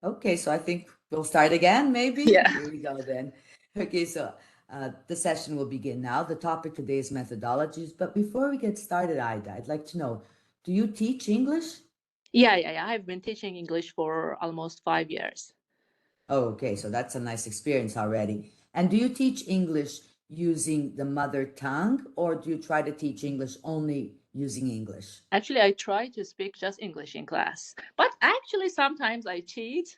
Okay, so I think we'll start again, maybe? Yeah. Here we go then. Okay, so the session will begin now. The topic today is methodologies. But before we get started, Ida, I'd like to know, do you teach English? Yeah. I've been teaching English for almost 5 years. Oh, okay, so that's a nice experience already. And do you teach English using the mother tongue, or do you try to teach English only using English? Actually, I try to speak just English in class, but actually sometimes I cheat,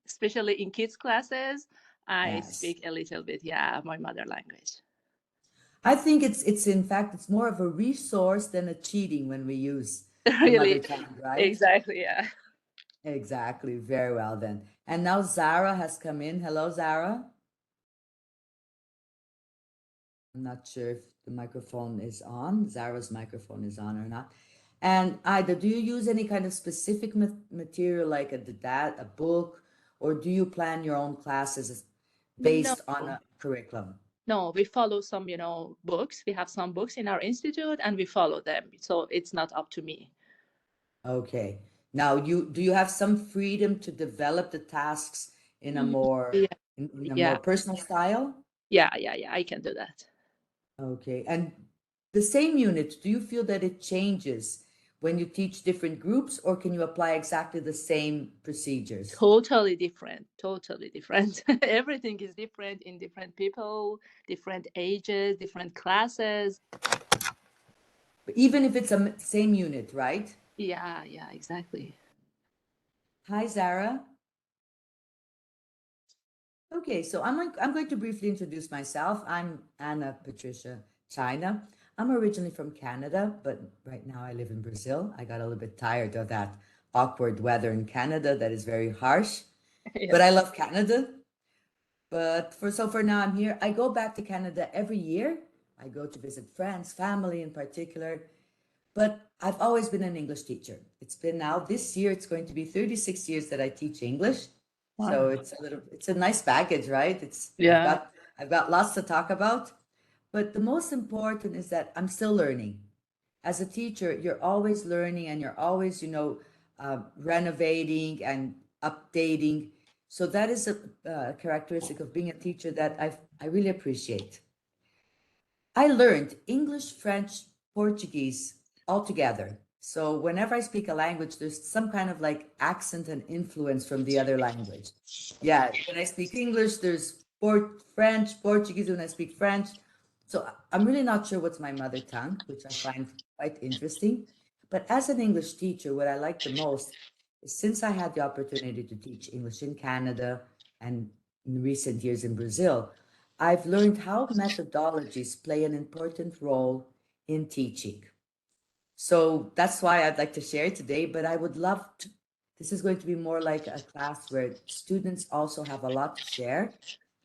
especially in kids classes. I Yes. speak a little bit, yeah, my mother language. I think it's in fact it's more of a resource than a cheating when we use the mother Really, tongue, right? exactly, yeah. Exactly. Very well then. And now Zara has come in. Hello, Zara. I'm not sure if the microphone is on. Zara's microphone is on or not. And Ida, do you use any kind of specific material like a book, or do you plan your own classes No, based on a curriculum? no, we follow some, books. We have some books in our institute and we follow them. So it's not up to me. Okay. Now, you do you have some freedom to develop the tasks in a Mm, more Yeah, in a more yeah, personal style? yeah. I can do that. Okay. And the same unit, do you feel that it changes when you teach different groups, or can you apply exactly the same procedures? Totally different, totally different. Everything is different in different people, different ages, different classes. Even if it's a same unit, right? Yeah, exactly. Hi, Zara. Okay, so I'm going to briefly introduce myself. I'm Anna Patricia China. I'm originally from Canada, but right now I live in Brazil. I got a little bit tired of that awkward weather in Canada that is very harsh, Yeah. but I love Canada. But for now I'm here. I go back to Canada every year. I go to visit friends, family in particular. But I've always been an English teacher. It's been now this year, it's going to be 36 years that I teach English. So Wow. it's a nice baggage, right? Yeah. I've got lots to talk about. But the most important is that I'm still learning. As a teacher, you're always learning and you're always, renovating and updating. So that is a characteristic of being a teacher that I really appreciate. I learned English, French, Portuguese all together. So whenever I speak a language, there's some kind of like accent and influence from the other language. Yeah, when I speak English, there's French, Portuguese when I speak French. So I'm really not sure what's my mother tongue, which I find quite interesting. But as an English teacher, what I like the most is since I had the opportunity to teach English in Canada and in recent years in Brazil, I've learned how methodologies play an important role in teaching. So that's why I'd like to share it today, but I would love to. This is going to be more like a class where students also have a lot to share.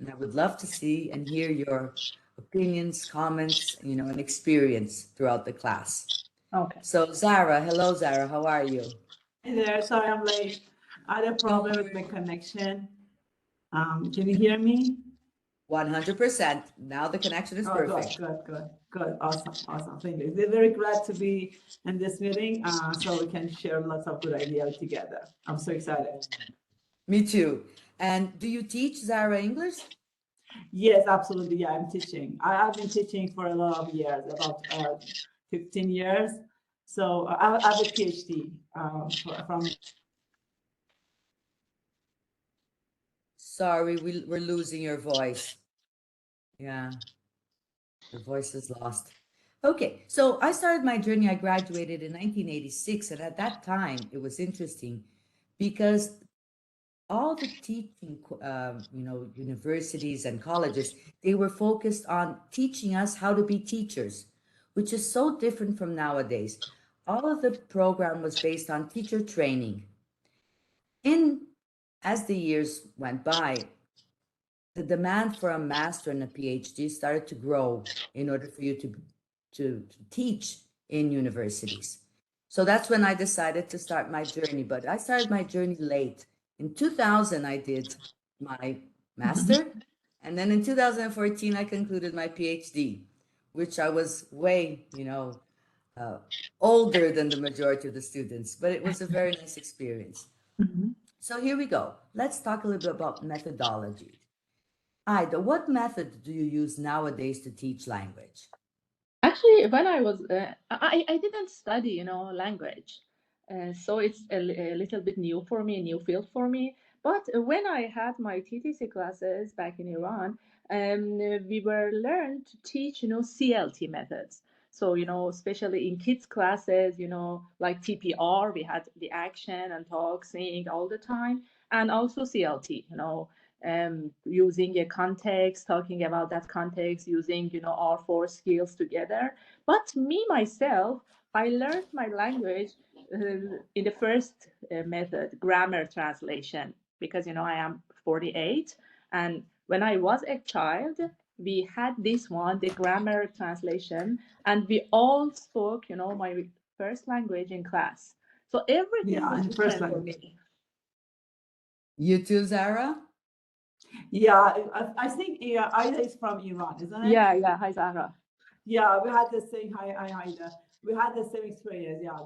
And I would love to see and hear your opinions, comments, and experience throughout the class. Okay. So, Zara, hello, Zara, how are you? Hey there, sorry I'm late. I had a Don't problem with my worry. connection. Can you hear me? 100%. Now the connection is Oh, perfect. good. Awesome. Thank you. We're very glad to be in this meeting so we can share lots of good ideas together. I'm so excited. Me too. And do you teach Zara English? Yes, absolutely. Yeah, I'm teaching. I've been teaching for a lot of years, about 15 years. So I have a PhD from. Sorry, we're losing your voice. Yeah, your voice is lost. Okay, so I started my journey. I graduated in 1986, and at that time, it was interesting because all the teaching, universities and colleges, they were focused on teaching us how to be teachers, which is so different from nowadays. All of the program was based on teacher training. In As the years went by, the demand for a master and a PhD started to grow in order for you to teach in universities. So that's when I decided to start my journey. But I started my journey late. In 2000, I did my master. And then in 2014, I concluded my PhD, which I was way, uh, older than the majority of the students. But it was a very nice experience. Mhm. So here we go. Let's talk a little bit about methodology. Ida, what method do you use nowadays to teach language? Actually, when I was, I didn't study, language. So it's a little bit new for me, a new field for me. But when I had my TTC classes back in Iran, we were learned to teach, CLT methods. So, especially in kids classes, like TPR, we had the action and talk, sing all the time, and also CLT, using a context, talking about that context, using our four skills together. But me myself, I learned my language in the first method, grammar translation, because I am 48, and when I was a child, we had this one, the grammar translation, and we all spoke, my first language in class. So everything Yeah, is in first different for language. me. You too, Zara? Yeah, I think Ida is from Iran, isn't it? Yeah. Hi, Zahra. Yeah, we had the same. Hi, Ida. We had the same experience. Yeah,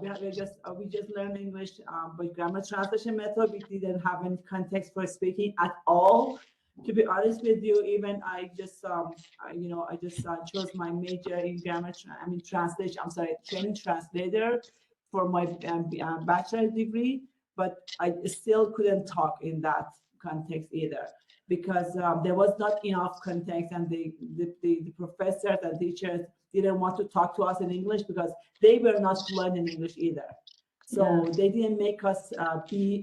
we just learned English by grammar translation method. We didn't have any context for speaking at all. To be honest with you, even I just I just chose my major in translation. I'm sorry, training translator for my bachelor degree, but I still couldn't talk in that context either because there was not enough context, and the professors and teachers didn't want to talk to us in English because they were not fluent in English either. So they didn't make us be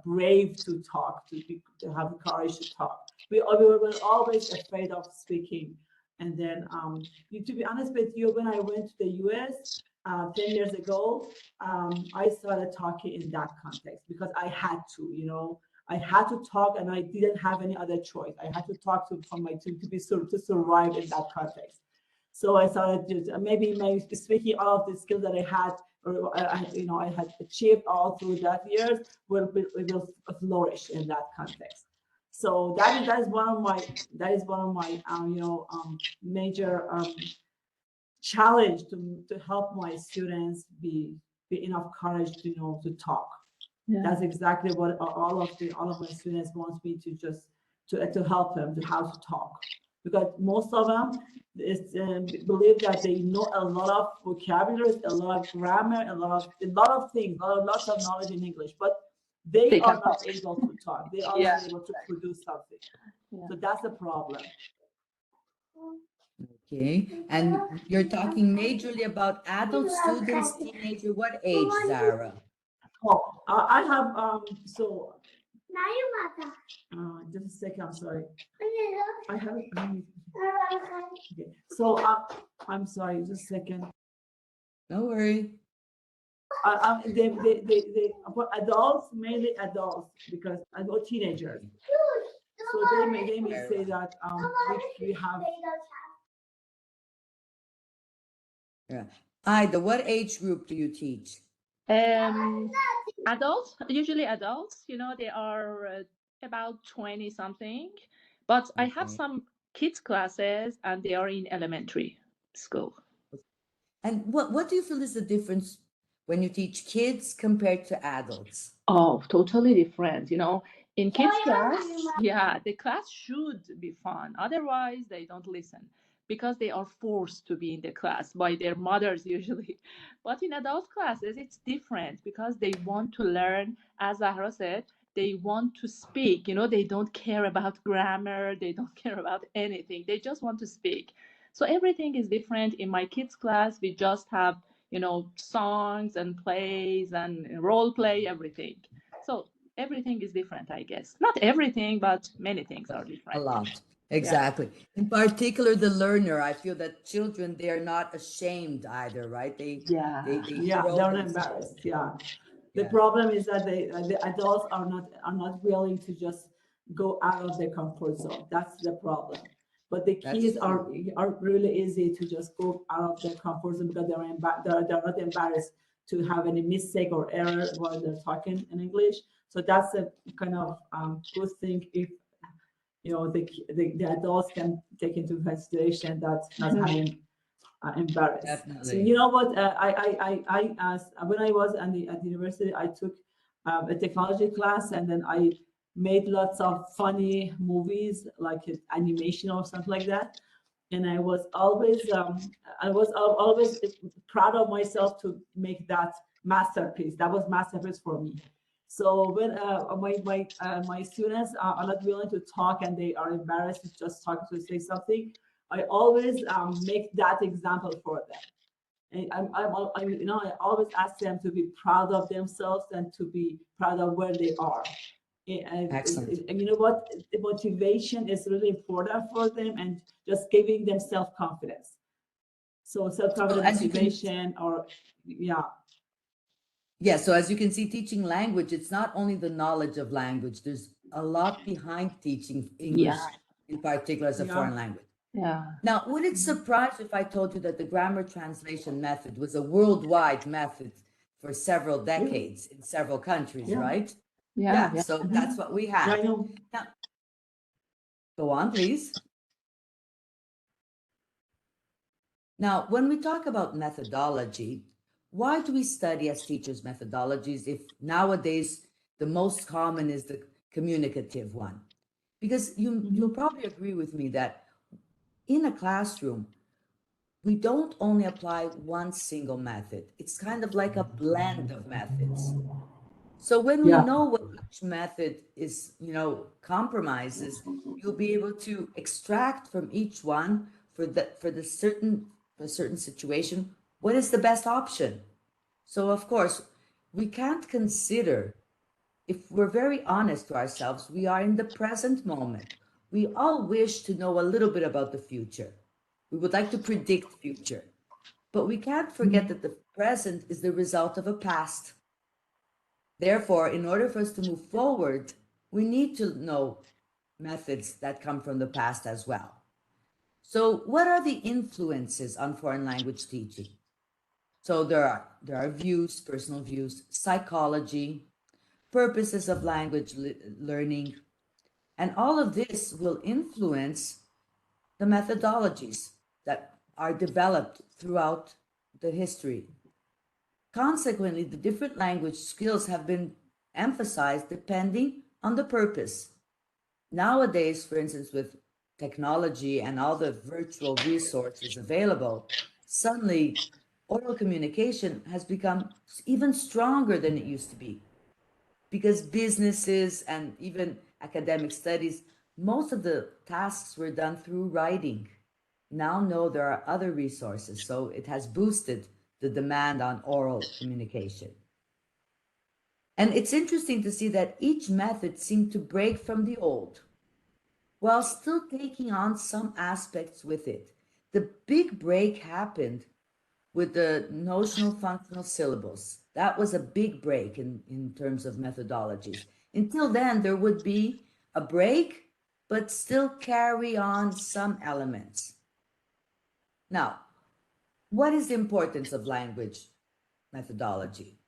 brave to talk, to have the courage to talk. We were always afraid of speaking. And then, to be honest with you, when I went to the US 10 years ago, I started talking in that context because I had to, I had to talk, and I didn't have any other choice. I had to talk to to survive in that context. So I started to maybe speaking all of the skills that I had, or I had achieved all through that years will flourish in that context. So that is one of my major challenge to help my students be enough courage to talk. Yeah. That's exactly what all of my students want me to just to help them to how to talk, because most of them believe that they know a lot of vocabularies, a lot of grammar, a lot of things, lots of knowledge in English, but they are not able to talk. They are not able to produce something. Yeah. So that's the problem. Okay. And you're talking majorly about adult students, teenager. What age, Zara? Oh, I have so just a second. I'm sorry. I have okay. So I'm sorry. Just a second. No worry. They for adults, mainly adults, because I know teenagers. So they may say that we have. Yeah. Ida, what age group do you teach? Adults, usually adults, they are about 20 something, but I have Okay. some kids classes and they are in elementary school. And what do you feel is the difference when you teach kids compared to adults? Oh, totally different. In kids class, yeah, the class should be fun. Otherwise, they don't listen because they are forced to be in the class by their mothers usually. But in adult classes, it's different because they want to learn, as Zahra said, they want to speak. They don't care about grammar, they don't care about anything. They just want to speak. So everything is different. In my kids class, we just have songs and plays and role play, everything. So everything is different, I guess. Not everything, but many things are A different. lot. Exactly. In particular, the learner, I feel that children, they are not ashamed either, right? They Yeah, throw they're not themselves. embarrassed. Yeah. The Yeah. problem is that the adults are not willing to just go out of their comfort zone. That's the problem. But the That's kids are true. really easy to just go out of their comfort zone because they're not embarrassed to have any mistake or error while they're talking in English. So that's a kind of good thing if the adults can take into consideration that not having embarrassed. So Definitely. you know what? I asked when I was at the university. I took a technology class, and then I made lots of funny movies, like animation or something like that. And I was always always proud of myself to make that masterpiece. That was masterpiece for me. So when my students are not willing to talk and they are embarrassed to just talk to say something, I always make that example for them. And I always ask them to be proud of themselves and to be proud of where they are. Excellent. And you know what? The motivation is really important for them, and just giving them self-confidence. So self-confidence, As you can, motivation, or yeah, yeah, so as you can see, teaching language, it's not only the knowledge of language, there's a lot behind teaching English, Yeah, in particular as a yeah. foreign language. yeah, Now, would it surprise if I told you that the grammar translation method was a worldwide method for several decades in several countries, Yeah. right? yeah, yeah. So that's what we Yeah, I have. know. Now, go on, please. Now, when we talk about methodology, why do we study as teachers methodologies if nowadays the most common is the communicative one? Because you'll probably agree with me that in a classroom, we don't only apply one single method. It's kind of like a blend of methods. So when we Yeah. know what each method is, compromises, you'll be able to extract from each one for a certain situation, what is the best option. So of course, we can't consider, if we're very honest to ourselves, we are in the present moment. We all wish to know a little bit about the future. We would like to predict future, but we can't forget that the present is the result of a past. Therefore, in order for us to move forward, we need to know methods that come from the past as well. So, what are the influences on foreign language teaching? So there are views, personal views, psychology, purposes of language learning, and all of this will influence the methodologies that are developed throughout the history. Consequently, the different language skills have been emphasized depending on the purpose. Nowadays, for instance, with technology and all the virtual resources available, suddenly oral communication has become even stronger than it used to be, because businesses and even academic studies, most of the tasks were done through writing. Now, no, there are other resources, so it has boosted the demand on oral communication. And it's interesting to see that each method seemed to break from the old while still taking on some aspects with it. The big break happened with the notional functional syllabus. That was a big break in terms of methodologies. Until then, there would be a break, but still carry on some elements. Now, what is the importance of language methodology?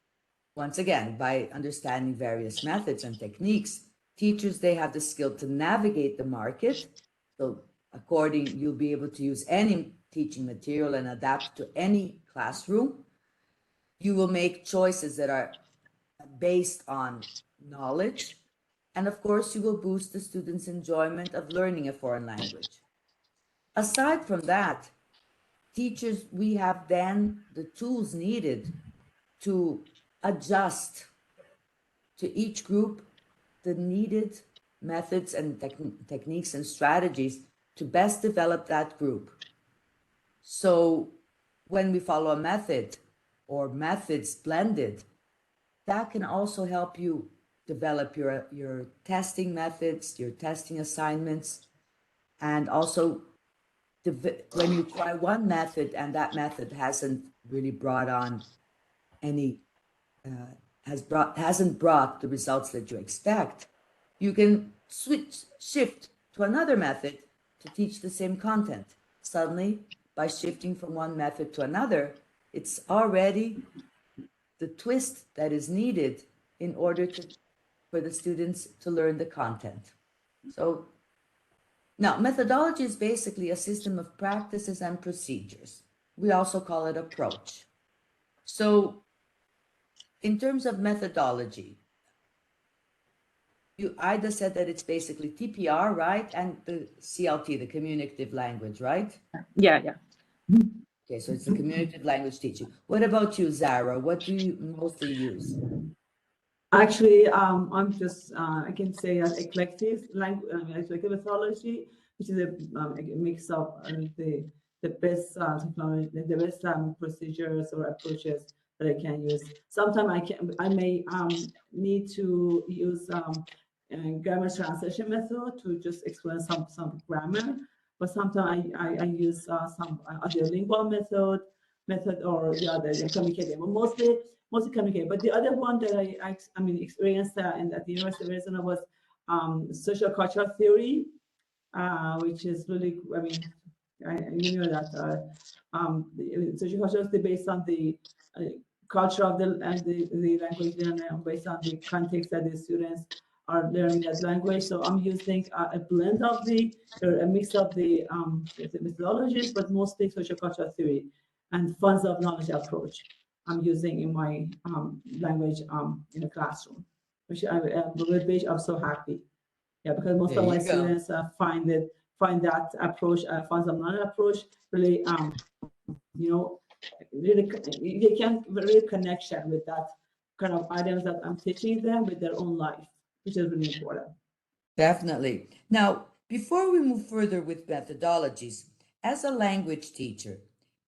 Once again, by understanding various methods and techniques, teachers, they have the skill to navigate the market. So according, you'll be able to use any teaching material and adapt to any classroom. You will make choices that are based on knowledge. And of course, you will boost the students' enjoyment of learning a foreign language. Aside from that, teachers, we have then the tools needed to adjust to each group the needed methods and techniques and strategies to best develop that group. So when we follow a method or methods blended, that can also help you develop your testing methods, your testing assignments, and also when you try one method and that method hasn't really brought on any hasn't brought the results that you expect, you can shift to another method to teach the same content. Suddenly, by shifting from one method to another, it's already the twist that is needed in order for the students to learn the content. So now, methodology is basically a system of practices and procedures. We also call it approach. So in terms of methodology, Ida said that it's basically TPR, right? And the CLT, the communicative language, right? Yeah, yeah. Okay, so it's the communicative language teaching. What about you, Zara? What do you mostly use? Actually, I'm just, I can say that eclectic language, eclectic methodology, which is a mix of the best technology, the best procedures or approaches that I can use. Sometimes I may need to use grammar translation method to just explain some grammar, but sometimes I use some audiolingual method or the other, communicating. But mostly communicate. But the other one that I mean, experienced at the University of Arizona was social cultural theory, which is really, I mean, you know that social culture is based on the culture of the language learner, based on the context that the students are learning that language. So I'm using a blend of or a mix of the methodologies, but mostly social cultural theory and funds of knowledge approach I'm using in my language in the classroom, which with which I'm so happy. Yeah, because most There of my you go. students find that approach, funds of knowledge approach, really, you know, really they can really connection with that kind of items that I'm teaching them with their own life, which is really important. Definitely. Now, before we move further with methodologies, as a language teacher,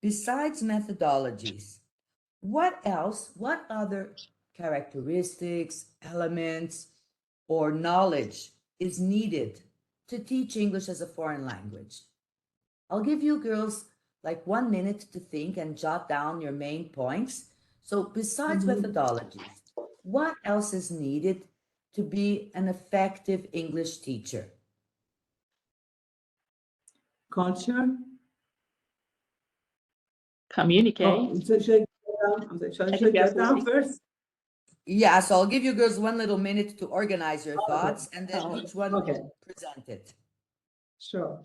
besides methodologies, what other characteristics, elements, or knowledge is needed to teach English as a foreign language? I'll give you girls like 1 minute to think and jot down your main points. So, besides Mhm. methodologies, what else is needed to be an effective English teacher? Culture. Communicate. Oh, so should I get down? I'm sorry, I should think I we have get to down wait. first? Yeah, so I'll give you girls 1 little minute to organize your Okay. thoughts, and then each one Okay. will present it. Sure.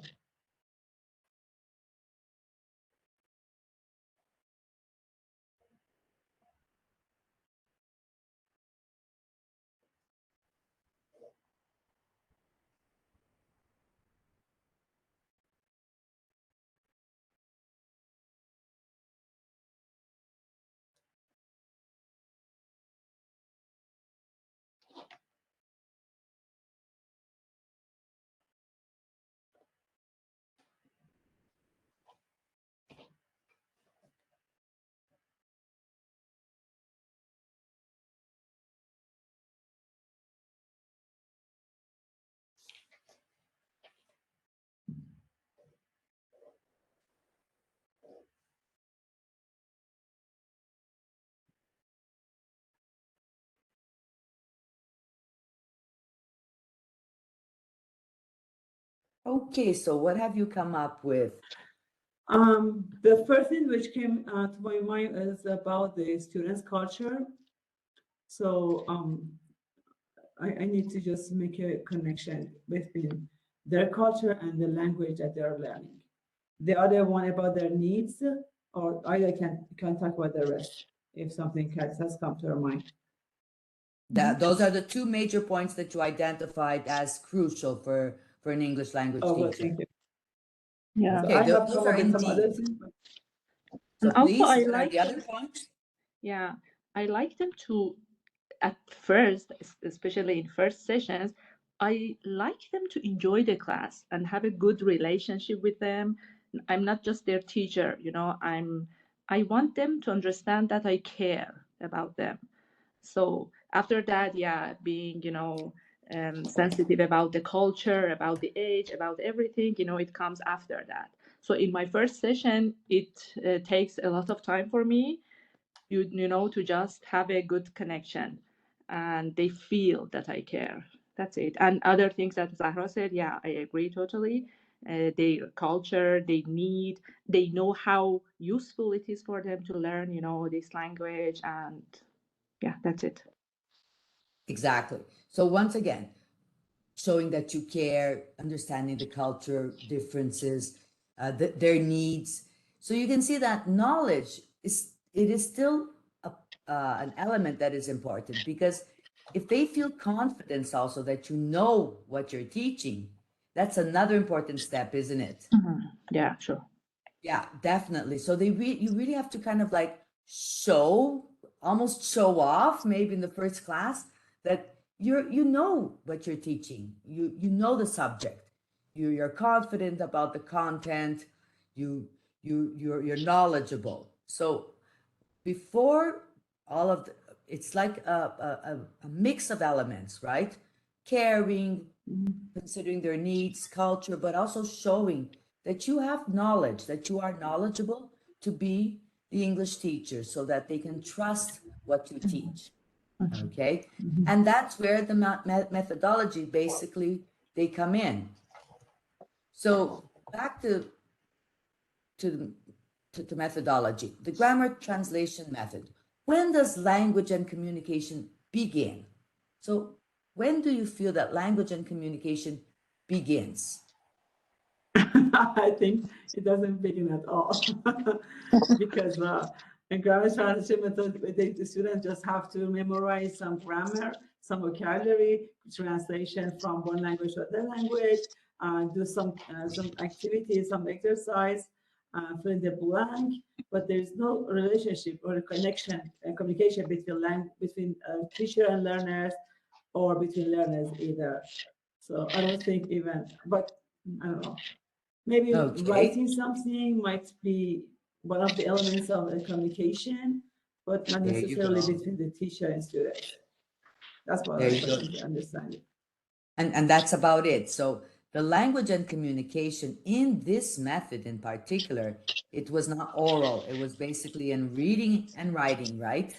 Okay, so what have you come up with? The first thing which came to my mind is about the students' culture. So I need to just make a connection between their culture and the language that they're learning. The other one about their needs, or either can talk about the rest if something has come to your mind. Those are the two major points that you identified as crucial for an English language Oh, well, teacher. thank you. Yeah. So Okay, I have those come are up with some indeed. other things. So And also, please, I what are like the other them. points? Yeah, I like them to, at first, especially in first sessions, I like them to enjoy the class and have a good relationship with them. I'm not just their teacher, I want them to understand that I care about them. So after that, yeah, being, sensitive about the culture, about the age, about everything, it comes after that. So in my first session, it takes a lot of time for me, to just have a good connection and they feel that I care. That's it. And other things that Zahra said, yeah, I agree totally. Their culture, they know how useful it is for them to learn, this language. And yeah, that's it. Exactly. So once again, showing that you care, understanding the culture differences, their needs. So you can see that knowledge is still a, an element that is important because if they feel confidence also that you know what you're teaching, that's another important step, isn't it? Yeah, sure. Yeah, definitely. So you really have to kind of like almost show off, maybe in the first class, that you know what you're teaching. You know the subject. You're confident about the content. You're knowledgeable. So before all of the, it's like a mix of elements, right? Caring, considering their needs, culture, but also showing that you have knowledge, that you are knowledgeable to be the English teacher so that they can trust what you teach. Okay. And that's where the methodology basically they come in. So back to to methodology, the grammar translation method. When does language and communication begin? So when do you feel that language and communication begins? I think it doesn't begin at all because in grammar translation method, the students just have to memorize some grammar, some vocabulary, translation from one language to another language, do some activities, some exercise, fill in the blank. But there's no relationship or connection and communication between teacher and learners, or between learners either. So I don't think even, but I don't know. Maybe Okay. writing something might be one of the elements of the communication, but not There you necessarily go. between the teacher and students. That's what There I you go. personally understand it. And that's about it. So the language and communication in this method in particular, it was not oral. It was basically in reading and writing, right?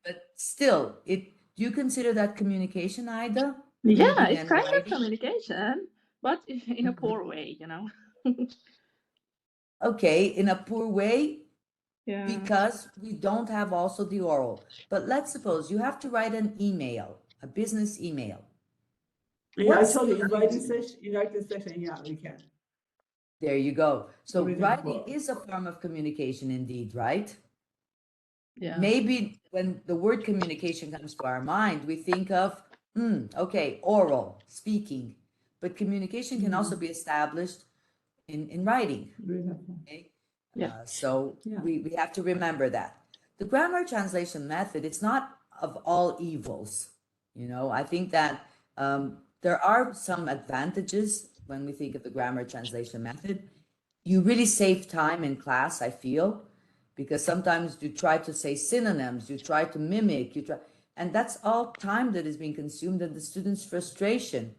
But still, do you consider that communication, Ida? Yeah, Reading it's and kind of writing? communication, but in a Mhm. poor way, you know. Okay, in a poor way, Yeah. because we don't have also the oral. But let's suppose you have to write an email, a business email. Yeah, I What's told you the in writing session, yeah, we can. There you go. So Reading writing book. is a form of communication indeed, right? Yeah. Maybe when the word communication comes to our mind, we think of, okay, oral, speaking. But communication can also be established in writing. Reading. Okay? Yeah. So Yeah. we have to remember that. The grammar translation method, it's not of all evils. You know, I think that there are some advantages when we think of the grammar translation method. You really save time in class, I feel, because sometimes you try to say synonyms, you try to mimic, and that's all time that is being consumed, and the student's frustration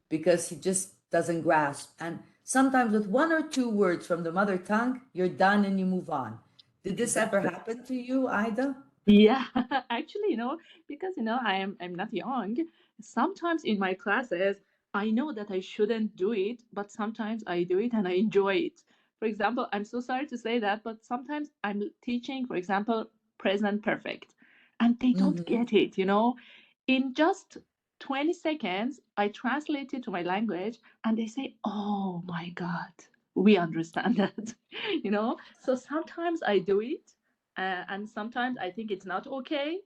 because he just doesn't grasp. And sometimes with one or two words from the mother tongue, you're done and you move on. Did this ever happen to you, Ida? Yeah, actually, because I'm not young. Sometimes in my classes, I know that I shouldn't do it, but sometimes I do it and I enjoy it. For example, I'm so sorry to say that, but sometimes I'm teaching, for example, present perfect, and they don't Mm-hmm. get it, In just 20 seconds, I translate it to my language and they say, "Oh my God, we understand that." So sometimes I do it, and sometimes I think it's not okay,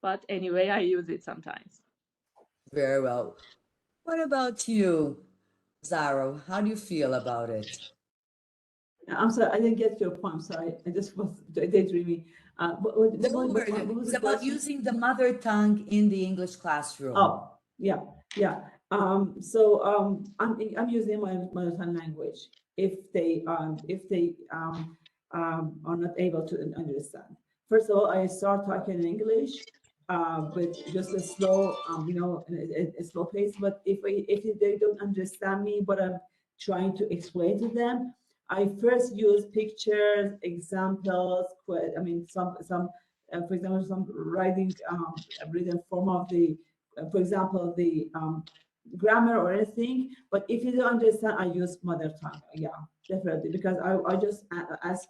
but anyway, I use it sometimes. Very well. What about you, Zaro? How do you feel about it? I'm sorry, I didn't get your point. I'm sorry, I just was daydreaming. Don't worry. What was It's the about question? using the mother tongue in the English classroom. Oh, yeah. I'm using my mother tongue language if they are not able to understand. First of all, I start talking in English with just a slow, a slow pace. But if they don't understand me, what I'm trying to explain to them, I first use pictures, examples. I mean, for example, some written form of the, for example, the grammar or anything. But if you don't understand, I use mother tongue. Yeah, definitely, because I just ask.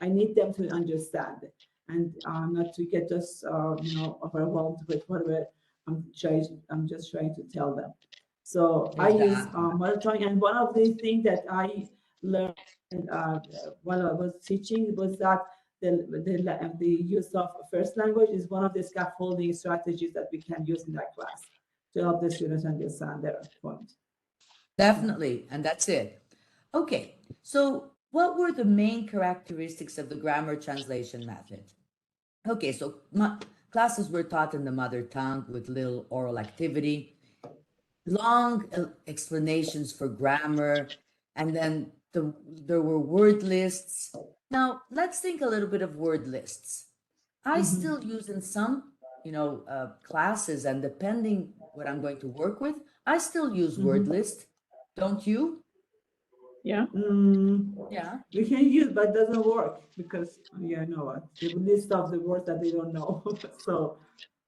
I need them to understand and not to get just overwhelmed with whatever I'm just trying to tell them. So I use Exactly. mother tongue, and one of the things that I learned while I was teaching was that the use of first language is one of the scaffolding strategies that we can use in that class to help the students understand their point. Definitely, and that's it. Okay, so what were the main characteristics of the grammar translation method? Okay, so classes were taught in the mother tongue with little oral activity, long explanations for grammar, and then there were word lists. Now, let's think a little bit of word lists. I still use in some, classes, and depending what I'm going to work with, I still use word list. Don't you? Yeah. Yeah. We can use, but it doesn't work because, yeah, I know what, the list of the words that they don't know. So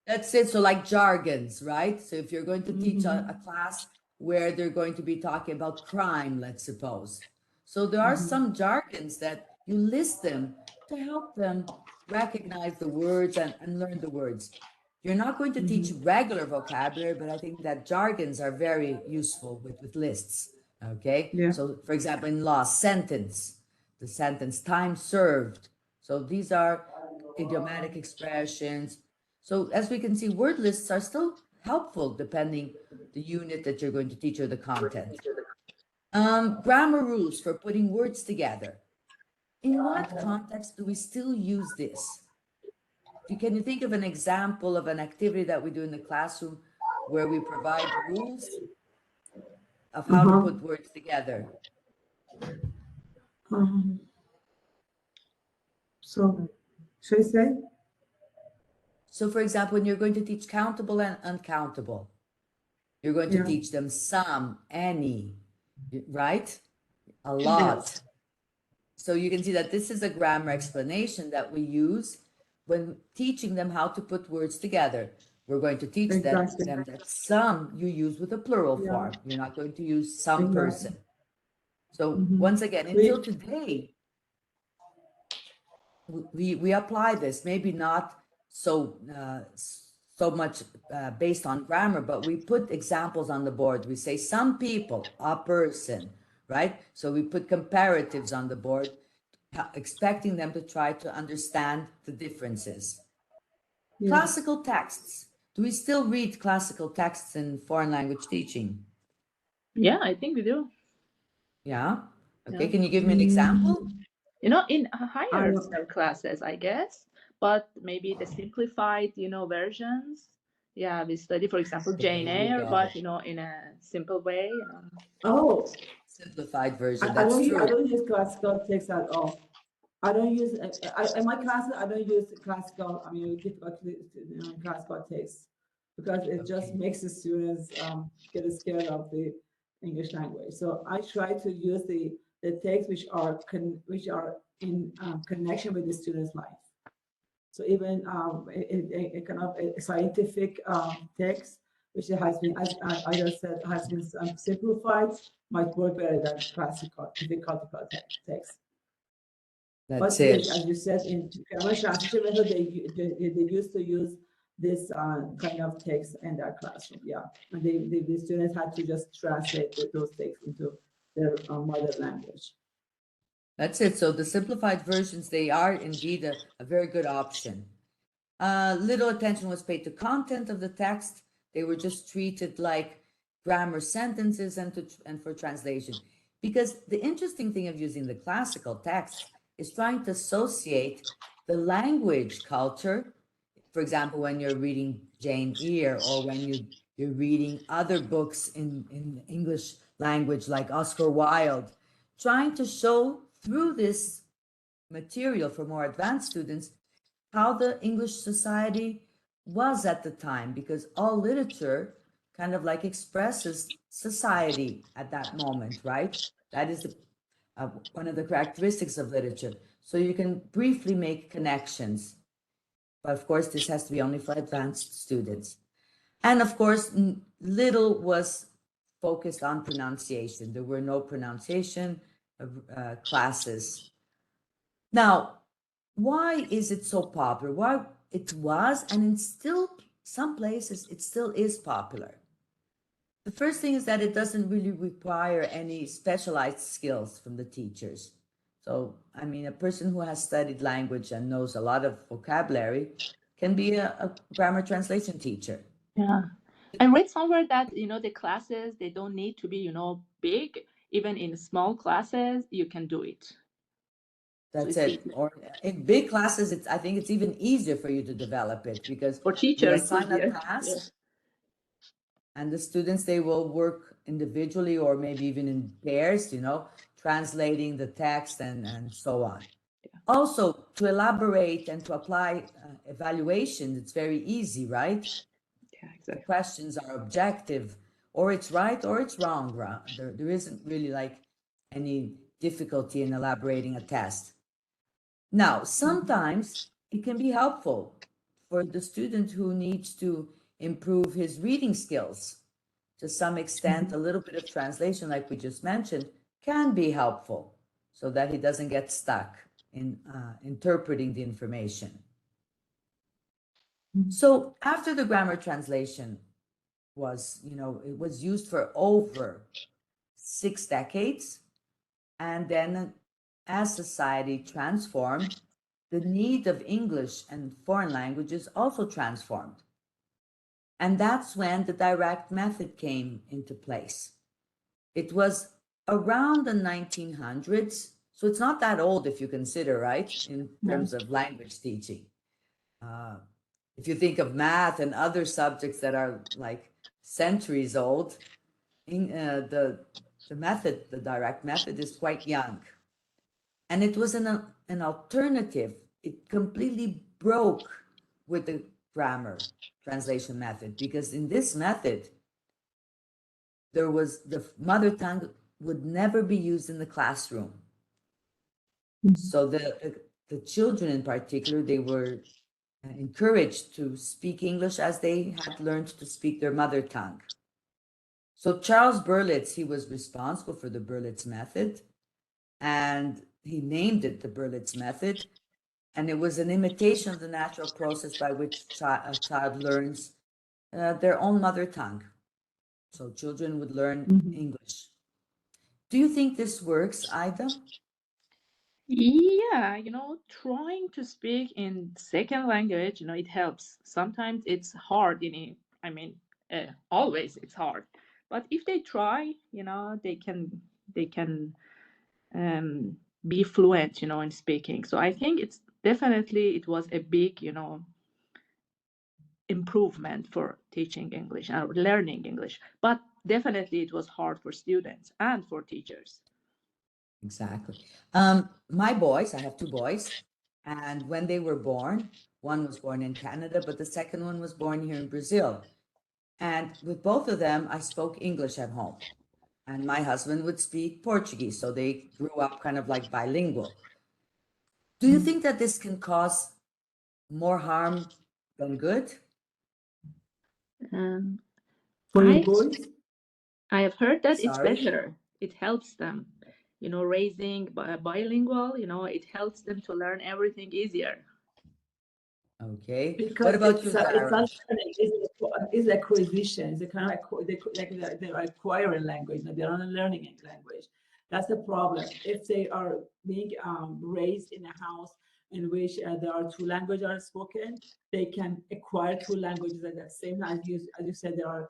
That's it. So like jargons, right? So if you're going to teach a class where they're going to be talking about crime, let's suppose. So there are some jargons that you list them to help them recognize the words and learn the words. You're not going to teach regular vocabulary, but I think that jargons are very useful with lists. Okay. yeah. So for example, in law, sentence, the sentence, time served. So these are idiomatic expressions. So as we can see, word lists are still helpful depending the unit that you're going to teach or the content. Grammar rules for putting words together. In what context do we still use this? Can you think of an example of an activity that we do in the classroom where we provide rules of how to put words together? So should I say? So for example, when you're going to teach countable and uncountable, you're going to teach them some, any, right? A lot. So you can see that this is a grammar explanation that we use when teaching them how to put words together. We're going to teach them that some you use with a plural form. You're not going to use some person. So once again, until today, we apply this, maybe not so much based on grammar, but we put examples on the board. We say some people, a person, right? So we put comparatives on the board, expecting them to try to understand the differences. Classical texts. Do we still read classical texts in foreign language teaching? Yeah, I think we do. Yeah. Okay, Yeah. can you give me an example? In higher classes, I guess, but maybe the simplified, versions. Yeah, we study, for example, Jane Eyre, but in a simple way. Oh, Simplified version. I That's don't, true. I don't use classical text at all. I don't use, in my classes, I don't use classical, classical text because it just makes the students get scared of the English language. So I try to use the texts which are in connection with the student's life. So even a kind of a scientific text, which has been, as I just said, has been simplified, might work better than classical, difficult text. That's But it. yes, as you said, in grammar translation method, they used to use this kind of text in their classroom. Yeah, and the students had to just translate those texts into their mother language. That's it. So the simplified versions, they are indeed a very good option. Little attention was paid to content of the text. They were just treated like grammar sentences and for translation. Because the interesting thing of using the classical text is trying to associate the language culture. For example, when you're reading Jane Eyre or when you're reading other books in English language like Oscar Wilde, trying to show through this material for more advanced students how the English society was at the time, because all literature kind of like expresses society at that moment, right? That is one of the characteristics of literature. So you can briefly make connections. But of course, this has to be only for advanced students. And of course, little was focused on pronunciation. There were no pronunciation classes. Now, why is it so popular? Why it was, and in still some places, it still is popular. The first thing is that it doesn't really require any specialized skills from the teachers. So, I mean, a person who has studied language and knows a lot of vocabulary can be a grammar translation teacher. Yeah. I read somewhere that, the classes, they don't need to be, big. Even in small classes, you can do it. So That's it's it. easy. Or in big classes, I think it's even easier for you to develop it because For you teachers, it's assign a easier. task Yeah. and the students, they will work individually or maybe even in pairs, translating the text and so on. Also, to elaborate and to apply evaluation, it's very easy, right? Yeah, The exactly. questions are objective, or it's right or it's wrong. There isn't really like any difficulty in elaborating a test. Now, sometimes it can be helpful for the student who needs to improve his reading skills. To some extent, a little bit of translation, like we just mentioned, can be helpful so that he doesn't get stuck in interpreting the information. So after the grammar translation was, it was used for over 6 decades. And then as society transformed, the need of English and foreign languages also transformed. And that's when the direct method came into place. It was around the 1900s, so it's not that old if you consider, right, in terms of language teaching. Uh, if you think of math and other subjects that are like centuries old, the method, the direct method, is quite young. And it was an alternative. It completely broke with the grammar translation method because in this method, there was the mother tongue would never be used in the classroom. So the children in particular, they were encouraged to speak English as they had learned to speak their mother tongue. So Charles Berlitz, he was responsible for the Berlitz method, and he named it the Berlitz method. And it was an imitation of the natural process by which a child learns their own mother tongue. So children would learn English. Do you think this works, Ida? Yeah, trying to speak in second language, it helps. Sometimes it's hard, I mean, always it's hard. But if they try, they can be fluent, in speaking. So I think it was a big, improvement for teaching English and learning English. But definitely it was hard for students and for teachers. Exactly. My boys, I have two boys, and when they were born, one was born in Canada, but the second one was born here in Brazil. And with both of them, I spoke English at home. And my husband would speak Portuguese. So they grew up kind of like bilingual. Do you think that this can cause more harm than good? Um, For your I boys? I have heard that it's Sorry. better. It helps them, raising bilingual, it helps them to learn everything easier. Okay. What Because about you, it's Zara? not learning, it's acquisition. It's a kind of they're acquiring language, they're not learning a language. That's the problem. If they are being raised in a house in which there are two languages are spoken, they can acquire two languages at the same time. As you said, they are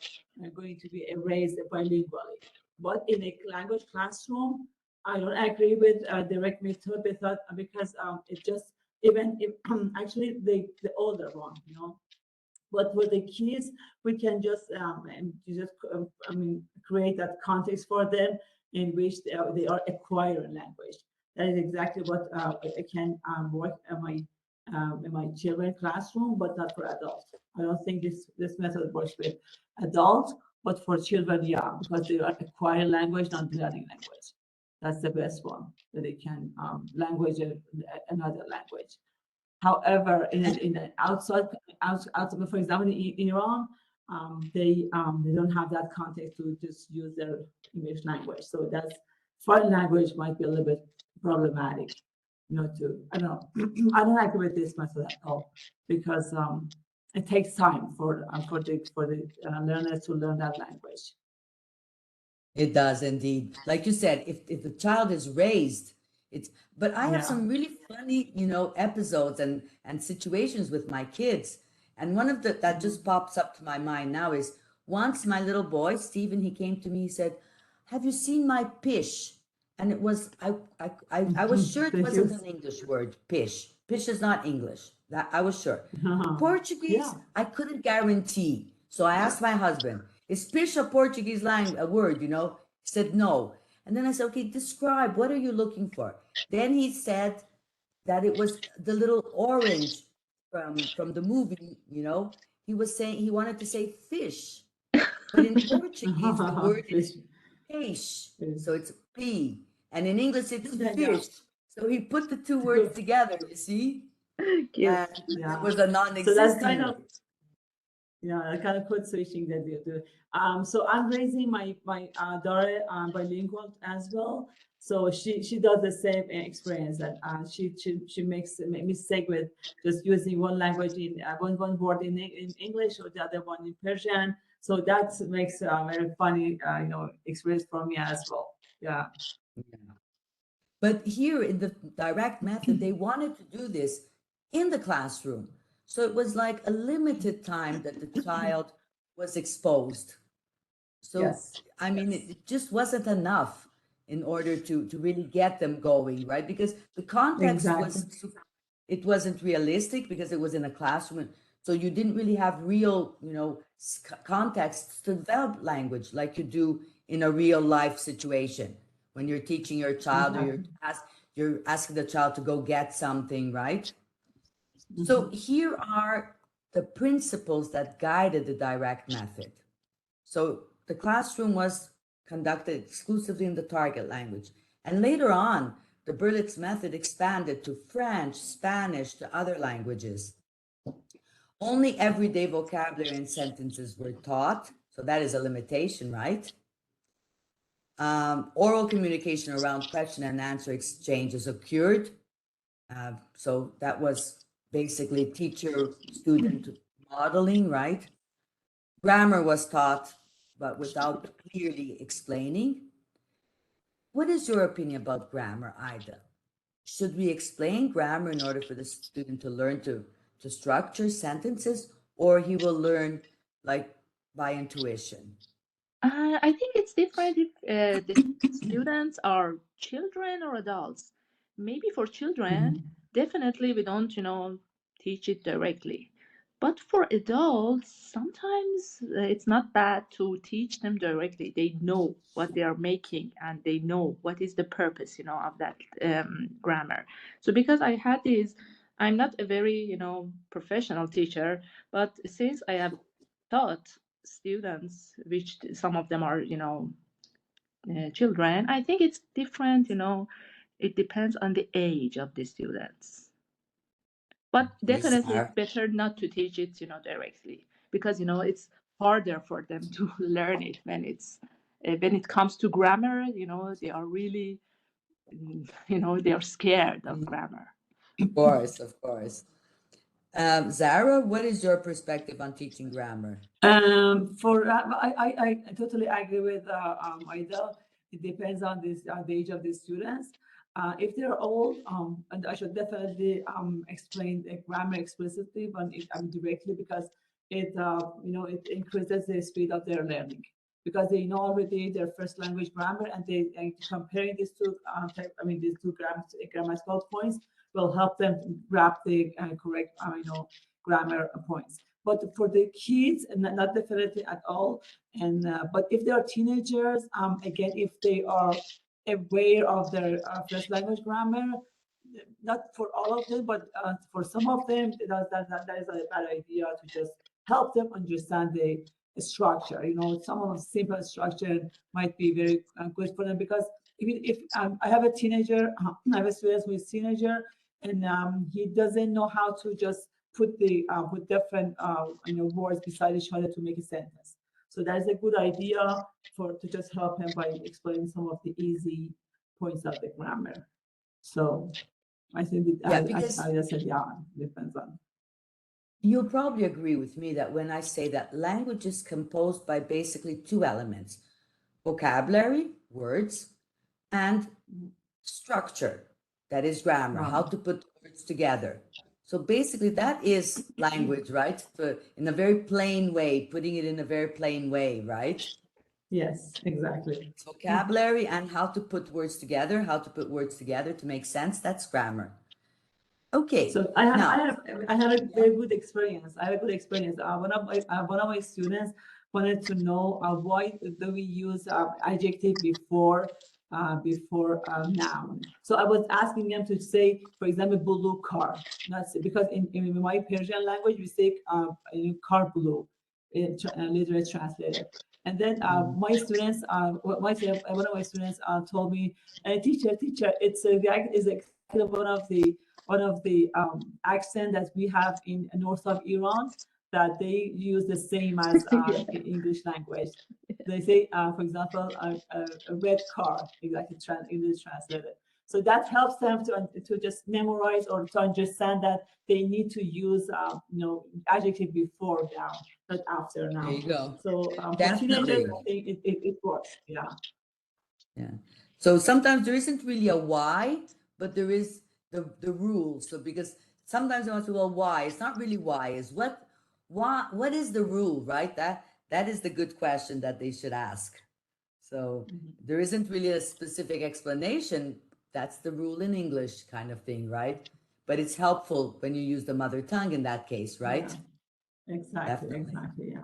going to be raised bilingually. But in a language classroom, I don't agree with direct method because it just even if actually the older one, but for the kids, we can just I mean create that context for them in which they are acquiring language. That is exactly what I can work in my children classroom, but not for adults. I don't think this method works with adults, but for children, yeah, because they are acquiring language, not learning language. That's the best one that they can language another language. However, in the outside, for example, in Iran, they don't have that context to just use their English language. So that's foreign language might be a little bit problematic. To I don't know. I don't agree with this method at all because it takes time for the learners to learn that language. It does indeed. Like you said, if the child is raised But I have Yeah. some really funny, episodes and situations with my kids. And one of that just pops up to my mind now is once my little boy, Stephen, he came to me, he said, "Have you seen my pish?" And it was I was sure it wasn't an English word, pish. Pish is not English. That I was sure. Portuguese, Yeah. I couldn't guarantee. So I asked my husband, "Is pish a Portuguese language, a word, He said no. And then I said, "Okay, describe. What are you looking for?" Then he said that it was the little orange from the movie, He was saying he wanted to say fish, but in Portuguese the word Fish. is peixe, Fish. so it's P, and in English it's Yeah. fish. So he put the two words Good. together, you see, Cute. and Yeah. it was a So that's non-existent kind of, word. yeah, the kind of code switching that they do. So I'm raising my daughter bilingual as well. So she does the same experience, that she makes a mistake with just using one language in one word in English or the other one in Persian. So that makes a very funny experience for me as well. Yeah. Yeah. But here in the direct method, they wanted to do this in the classroom. So it was like a limited time that the child was exposed. So, Yes. I mean, it just wasn't enough in order to really get them going, right? Because the context Exactly. was, it wasn't realistic because it was in a classroom. So you didn't really have real, context to develop language like you do in a real life situation when you're teaching your child or Exactly. you're asking the child to go get something, right? So Mhm. here are the principles that guided the direct method. So the classroom was conducted exclusively in the target language. And later on, the Berlitz method expanded to French, Spanish, to other languages. Only everyday vocabulary and sentences were taught. So that is a limitation, right? Oral communication around question and answer exchanges occurred. So that was basically teacher student modeling, right? Grammar was taught, but without clearly explaining. What is your opinion about grammar, Ida? Should we explain grammar in order for the student to learn to structure sentences, or he will learn like by intuition? I think it's different if the students are children or adults. Maybe for children, Mhm. definitely we don't, teach it directly. But for adults, sometimes it's not bad to teach them directly. They know what they are making and they know what is the purpose, of that grammar. So because I had this, I'm not a very, professional teacher, but since I have taught students, which some of them are, children, I think it's different, it depends on the age of the students. But Yes, definitely it's Sarah. better not to teach it, directly because, it's harder for them to learn it when it comes to grammar, they are really, they are scared of grammar. Of course, of course. Zara, what is your perspective on teaching grammar? I totally agree with Ida. It depends on the age of the students. If they're old, and I should definitely explain the grammar explicitly, but directly, because it increases the speed of their learning, because they know already their first language grammar, and they and comparing these two these two grammatical points will help them grab the correct grammar points. But for the kids, not definitely at all. And but if they are teenagers, again, if they are aware of their first language grammar, not for all of them, but for some of them, that is a bad idea to just help them understand the structure. Some of the simple structure might be very good for them, because if I have a teenager, I have a student who is teenager, and he doesn't know how to just put different words beside each other to make a sentence. So that is a good idea to just help him by explaining some of the easy points of the grammar. So I think Yeah, as because I just said, yeah, depends on. you'll probably agree with me that when I say that language is composed by basically two elements: vocabulary, words, and structure. That is grammar, how to put words together. So basically that is language, right? In a very plain way, putting it in a very plain way, right? Yes, exactly. Vocabulary and how to put words together, to make sense, that's grammar. Okay. So I have a very good experience. I have a good experience. One of my students wanted to know why do we use adjective before noun. So I was asking them to say, for example, blue car. That's because in my Persian language we say car blue, literally translated. And then my students, one of my students told me, teacher, it's exactly one of the accent that we have in north of Iran that they use the same as Yeah. in English language. They say, for example, a red car, exactly English translated. So that helps them to just memorize or to understand that they need to use adjective before noun, not after There noun. you go. So for teenagers, Definitely. I think it works. Yeah. Yeah. So sometimes there isn't really a why, but there is the rules. So because sometimes they want to, well, why? It's not really why. Is what is the rule, right? That is the good question that they should ask. So there isn't really a specific explanation. That's the rule in English kind of thing, right? But it's helpful when you use the mother tongue in that case, right? Yeah. Exactly. Definitely. Exactly. Yeah.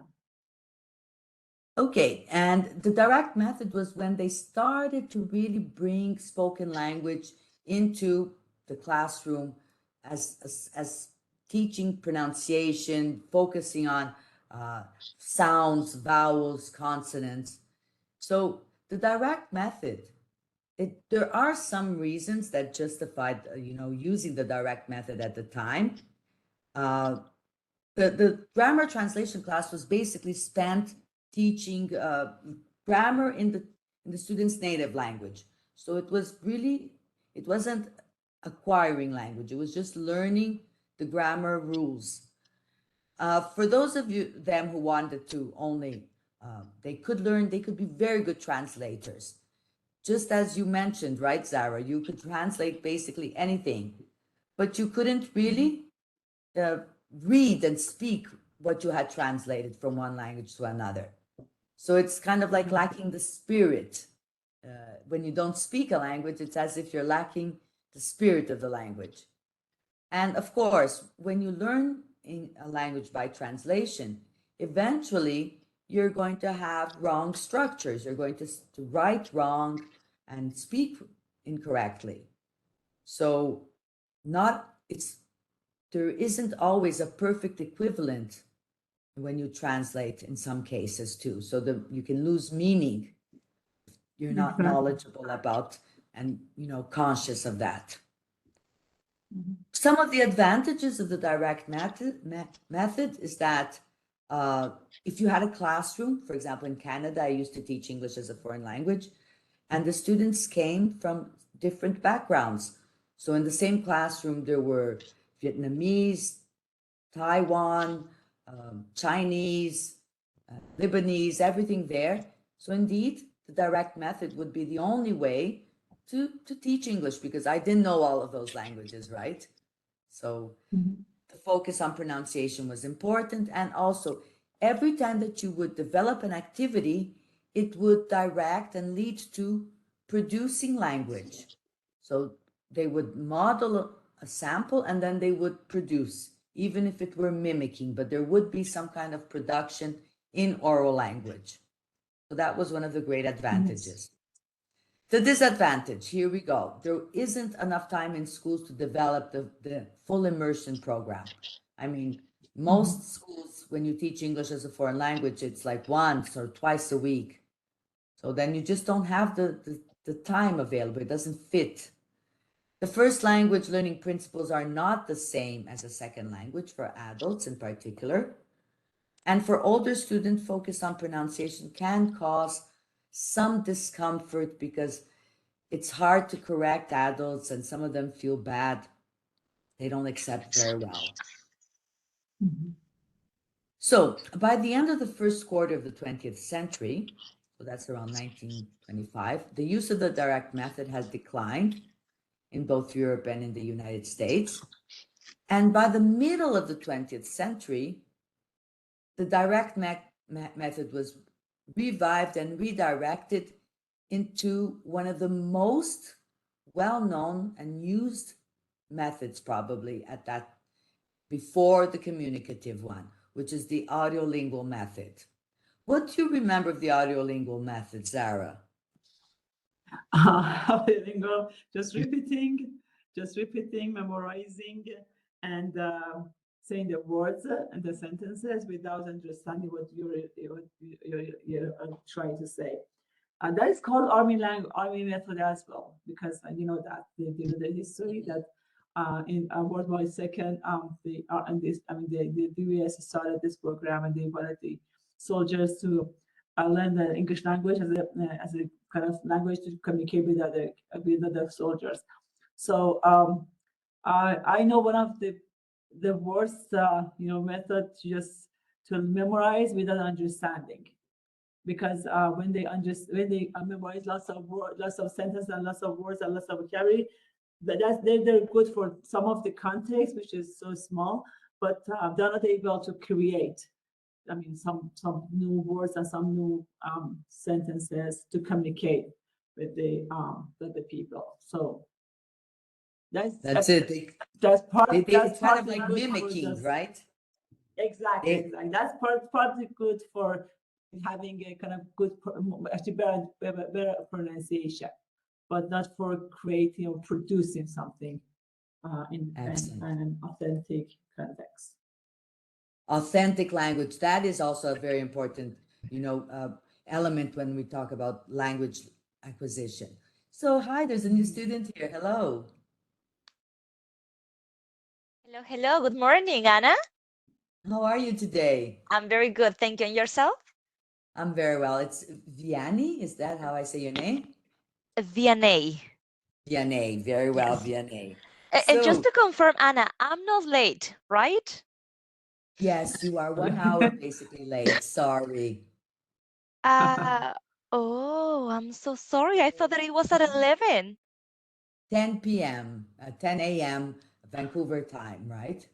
Okay, and the direct method was when they started to really bring spoken language into the classroom as teaching pronunciation, focusing on sounds, vowels, consonants. So the direct method, there are some reasons that justified, using the direct method at the time. Uh, the grammar translation class was basically spent teaching grammar in the student's native language. So it wasn't acquiring language. It was just learning the grammar rules. For those of them who wanted to only, they could be very good translators. Just as you mentioned, right, Zara, you could translate basically anything, but you couldn't really uh, read and speak what you had translated from one language to another. So it's kind of like lacking the spirit. When you don't speak a language, it's as if you're lacking the spirit of the language. And of course, when you learn in a language by translation, eventually you're going to have wrong structures. You're going to write wrong and speak incorrectly. So not it's there isn't always a perfect equivalent when you translate in some cases too. So you can lose meaning. You're not knowledgeable about and conscious of that. Some of the advantages of the direct method is that if you had a classroom, for example, in Canada, I used to teach English as a foreign language, and the students came from different backgrounds. So in the same classroom, there were Vietnamese, Taiwan, Chinese, Lebanese, everything there. So indeed, the direct method would be the only way to teach English because I didn't know all of those languages, right? So the focus on pronunciation was important. And also, every time that you would develop an activity, it would direct and lead to producing language. So they would model a sample and then they would produce, even if it were mimicking, but there would be some kind of production in oral language. So that was one of the great advantages. The disadvantage, here we go. There isn't enough time in schools to develop the full immersion program. I mean, most schools, when you teach English as a foreign language, it's like once or twice a week. So then you just don't have the time available. It doesn't fit. The first language learning principles are not the same as a second language for adults in particular. And for older students, focus on pronunciation can cause some discomfort because it's hard to correct adults and some of them feel bad. They don't accept very well. So by the end of the first quarter of the 20th century, so that's around 1925, the use of the direct method has declined in both Europe and in the United States. And by the middle of the 20th century, the direct method was revived and redirected into one of the most well-known and used methods probably at that before the communicative one, which is the audiolingual method. What do you remember of the audiolingual method, Zara? Audiolingual, just repeating, memorizing, and saying the words and the sentences without understanding what you're trying to say. And that is called army method as well, because you know that the history that in World War II, the US started this program, and they wanted the soldiers to learn the English language as a kind of language to communicate with other soldiers. So I know one of the worst method just to memorize without understanding, because when they memorize lots of sentences and lots of words and lots of vocabulary, they're good for some of the context, which is so small, but they're not able to create. I mean, some new words and some new sentences to communicate with the people. So that's it. That's part. It's kind of like mimicking, right? Exactly. That's partly good for having a kind of good, actually better pronunciation, but not for creating or producing something in an authentic context. Authentic language, that is also a very important, element when we talk about language acquisition. So, hi, there's a new student here. Hello. Hello, hello. Good morning, Anna. How are you today? I'm very good. Thank you. And yourself? I'm very well. It's Vianney. Is that how I say your name? VNA. Vianney. Very well, Yes. Vianney. And just So, to confirm, Anna, I'm not late, right? yes, you are 1 hour basically late. Sorry. Oh, I'm so sorry. I thought that it was at 11. 10 p.m., 10 a.m. Vancouver time, right?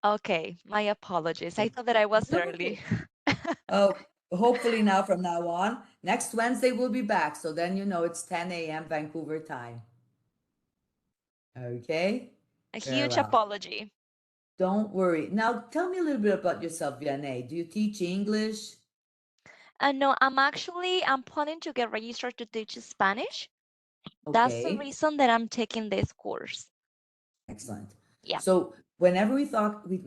Okay, my apologies. I thought that I was No. early. Oh, hopefully now from now on. Next Wednesday we'll be back. So then it's 10 a.m. Vancouver time. Okay? A Very huge well. apology. Don't worry. Now tell me a little bit about yourself, Vianney. Do you teach English? No, I'm planning to get registered to teach Spanish. That's the Okay. reason that I'm taking this course. Excellent. Yeah. So whenever we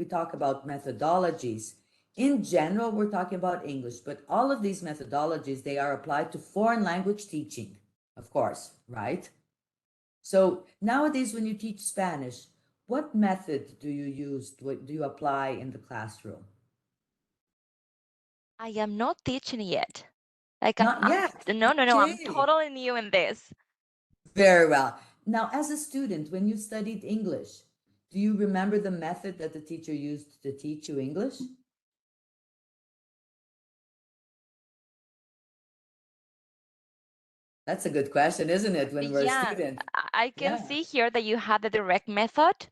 talk about methodologies, in general, we're talking about English, but all of these methodologies, they are applied to foreign language teaching, of course, right? So nowadays, when you teach Spanish, what method do you use? What do you apply in the classroom? I am not teaching yet. Like, Not yet. No, I'm Okay. totally new in this. Very well. Now, as a student, when you studied English, do you remember the method that the teacher used to teach you English? That's a good question, isn't it, when we're a student? I can Yeah. see here that you had the direct method.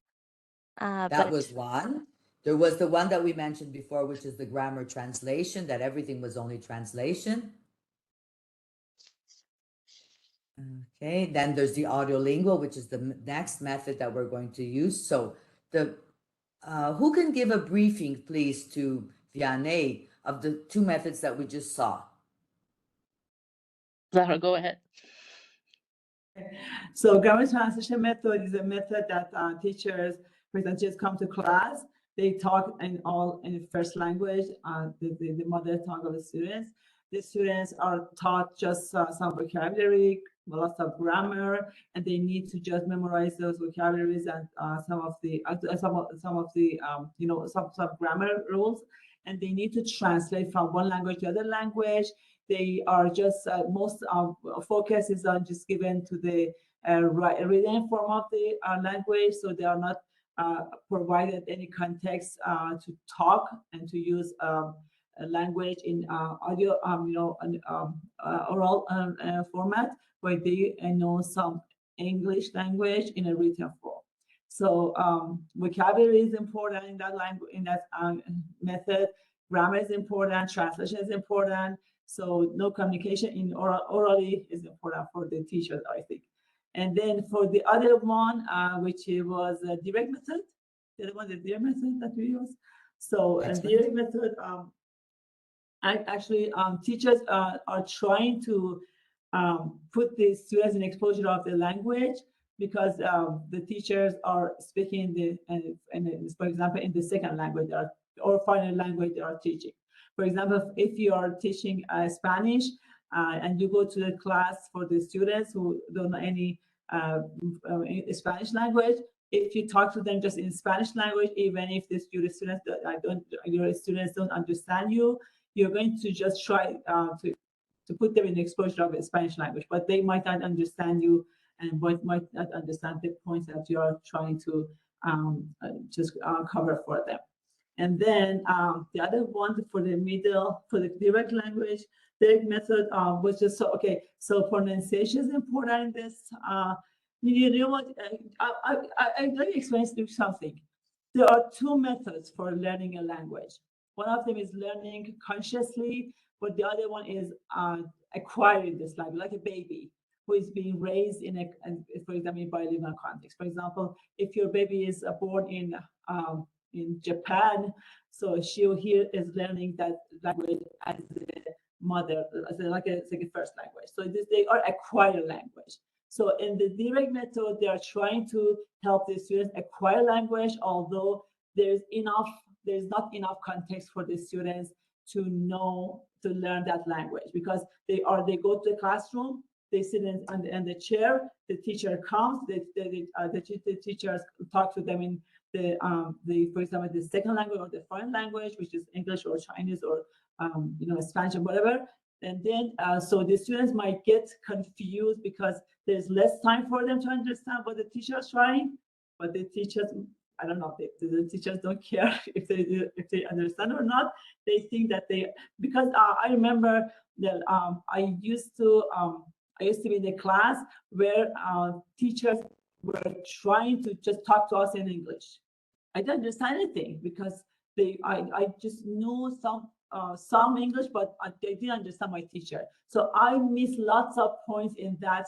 That was one. There was the one that we mentioned before, which is the grammar translation, that everything was only translation. Okay, then there's the audiolingual, which is the next method that we're going to use. So who can give a briefing, please, to Vianney of the two methods that we just saw? Zahra, go ahead. So grammar translation method is a method that teachers, for example, just come to class. They talk in first language, the mother tongue of the students. The students are taught just some vocabulary, lots of grammar, and they need to just memorize those vocabularies and some of the some grammar rules. And they need to translate from one language to other language. They are just most focus is on just given to the written form of the language, so they are not provided any context to talk and to use a language in audio, oral format, where they know some English language in a written form. So vocabulary is important in that language, in that method. Grammar is important. Translation is important. So no communication in orally is important for the teachers, I think. And then for the other one, which was a direct method, the other one, the direct method that we use. So a direct method, actually teachers are trying to put the students in exposure of the language, because the teachers are speaking for example, in the second language or final language they are teaching. For example, if you are teaching Spanish and you go to the class for the students who don't know any Spanish language, if you talk to them just in Spanish language, even if your students don't understand you, you're going to just try to put them in exposure of the Spanish language, but they might not understand you and might not understand the points that you are trying to just cover for them. And then the other one for the direct language, direct method was just so, okay, so pronunciation is important in this. You know what, let me explain to you something. There are two methods for learning a language. One of them is learning consciously, but the other one is acquiring this language, like a baby who is being raised in for example, in bilingual context. For example, if your baby is born in Japan, so she here is learning that language as a mother, like a first language. So they are acquired language. So in the direct method, they are trying to help the students acquire language, although there's not enough context for the students to learn that language, because they go to the classroom, they sit in the chair, the teacher comes, the teachers talk to them in for example, the second language or the foreign language, which is English or Chinese or Spanish or whatever. And then so the students might get confused because there's less time for them to understand what the teacher is trying, but the teachers, I don't know, the teachers don't care if they understand or not. They think that because I remember that I used to be in a class where teachers were trying to just talk to us in English. I didn't understand anything because I just knew some English, but they didn't understand my teacher. So I missed lots of points in that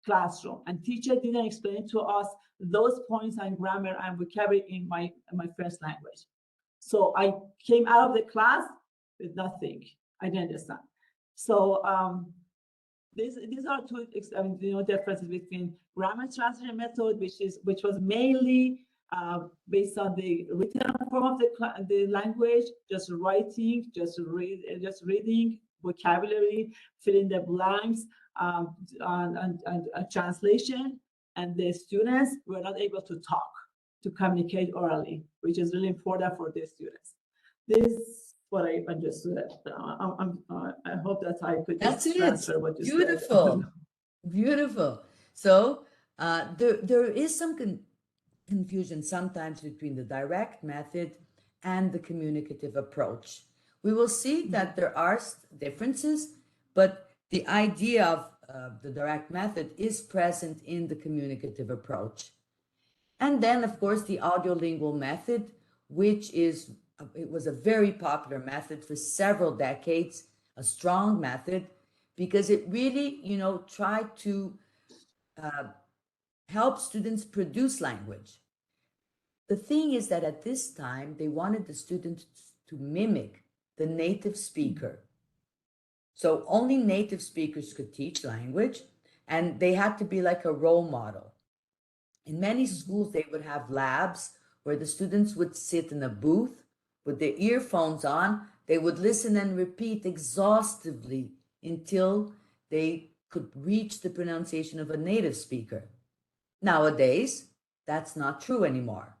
classroom, and teacher didn't explain to us those points on grammar and vocabulary in my first language. So I came out of the class with nothing. I didn't understand. So these are two differences between grammar translation method, which was mainly based on the written form of the language, just writing, just reading, vocabulary, filling the blanks, and translation. And the students were not able to talk, to communicate orally, which is really important for the students. This is what I understood. I hope that I could transfer what you Beautiful. said. Beautiful. So there is some confusion sometimes between the direct method and the communicative approach. We will see that there are differences, but the idea of the direct method is present in the communicative approach. And then, of course, the audiolingual method, which it was a very popular method for several decades, a strong method, because it really, tried to help students produce language. The thing is that at this time, they wanted the students to mimic the native speaker. So only native speakers could teach language, and they had to be like a role model. In many schools, they would have labs where the students would sit in a booth with their earphones on. They would listen and repeat exhaustively until they could reach the pronunciation of a native speaker. Nowadays, that's not true anymore,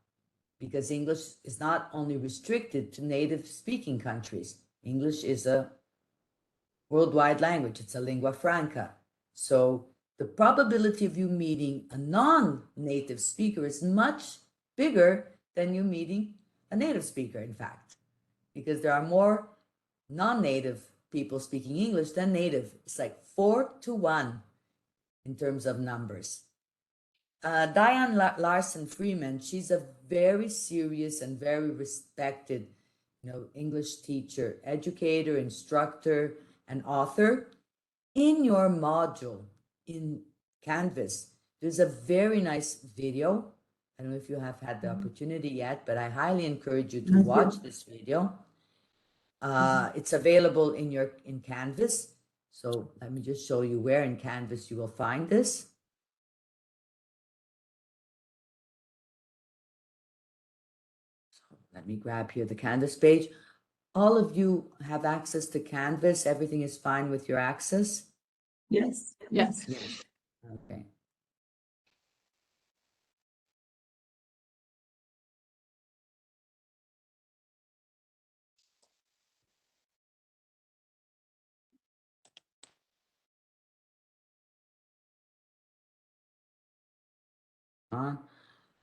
because English is not only restricted to native speaking countries. English is a worldwide language. It's a lingua franca. So the probability of you meeting a non-native speaker is much bigger than you meeting a native speaker, in fact, because there are more non-native people speaking English than native. It's like 4 to 1 in terms of numbers. Diane Larson Freeman, she's a very serious and very respected, English teacher, educator, instructor, and author. In your module in Canvas, there's a very nice video. I don't know if you have had the opportunity yet, but I highly encourage you to watch this video. It's available in Canvas. So let me just show you where in Canvas you will find this. So let me grab here the Canvas page. All of you have access to Canvas. Everything is fine with your access? Yes. Yes. Yes. Okay.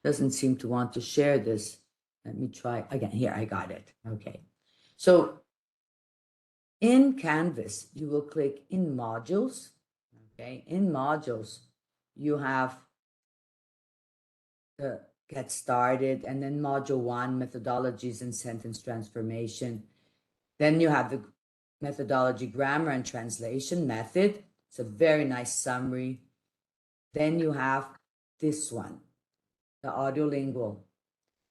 Doesn't seem to want to share this. Let me try again. Here, I got it. Okay. So in Canvas, you will click in modules. Okay. In modules, you have the get started, and then module 1, methodologies and sentence transformation. Then you have the methodology, grammar and translation method. It's a very nice summary. Then you have this one, the audiolingual.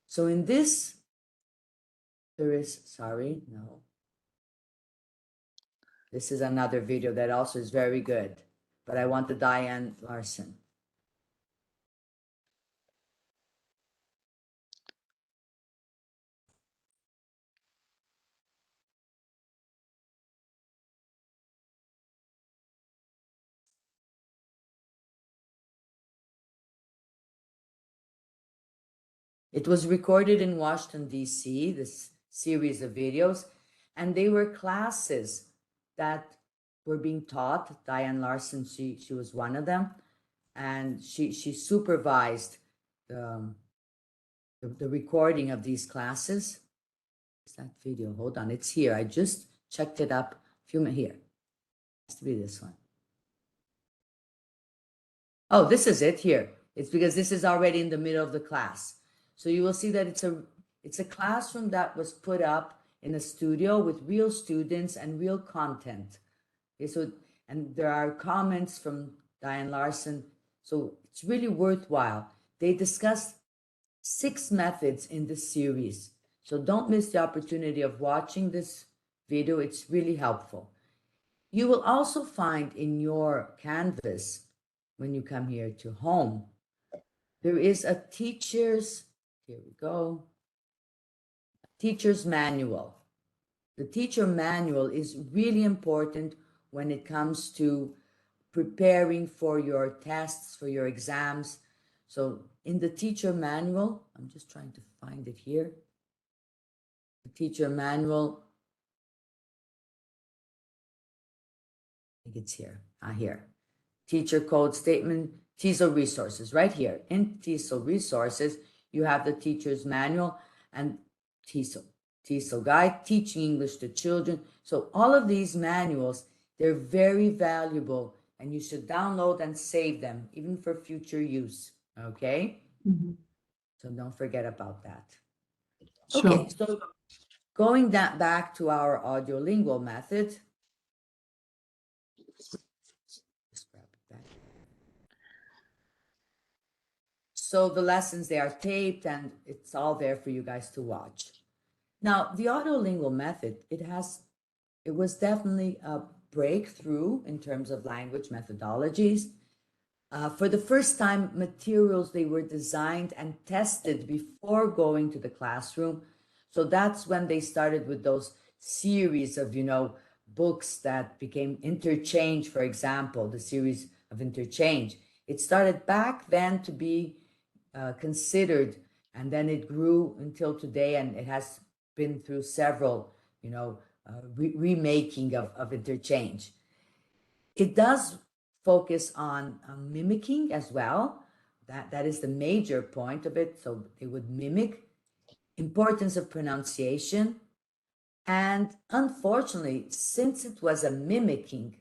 So in this, there is, sorry, no. This is another video that also is very good, but I want the Diane Larson. It was recorded in Washington, D.C., this series of videos, and they were classes that were being taught. Diane Larson, she was one of them, and she supervised the recording of these classes. Is that video? Hold on, it's here. I just checked it up a few minutes here. It has to be this one. Oh, this is it here. It's because this is already in the middle of the class. So you will see that it's a classroom that was put up in a studio with real students and real content. Okay, so, and there are comments from Diane Larson. So it's really worthwhile. They discussed 6 methods in this series. So don't miss the opportunity of watching this video. It's really helpful. You will also find in your Canvas, when you come here to home, there is a teacher's, here we go, teacher's manual. The teacher manual is really important when it comes to preparing for your tests, for your exams. So in the teacher manual, I'm just trying to find it here. The teacher manual, I think it's here, here. Teacher code statement, TESOL resources, right here. In TESOL resources, you have the teacher's manual and TESOL guide, teaching English to children. So all of these manuals, they're very valuable, and you should download and save them, even for future use, okay? So don't forget about that. Sure. Okay, so going back to our audiolingual method. Just grab it back. So the lessons, they are taped and it's all there for you guys to watch. Now, the audiolingual method, it was definitely a breakthrough in terms of language methodologies. For the first time, materials, they were designed and tested before going to the classroom. So that's when they started with those series of, books that became Interchange, for example, the series of Interchange. It started back then to be considered, and then it grew until today, and it has been through several, remaking of Interchange. It does focus on mimicking as well. That is the major point of it. So they would mimic, importance of pronunciation. And unfortunately, since it was a mimicking,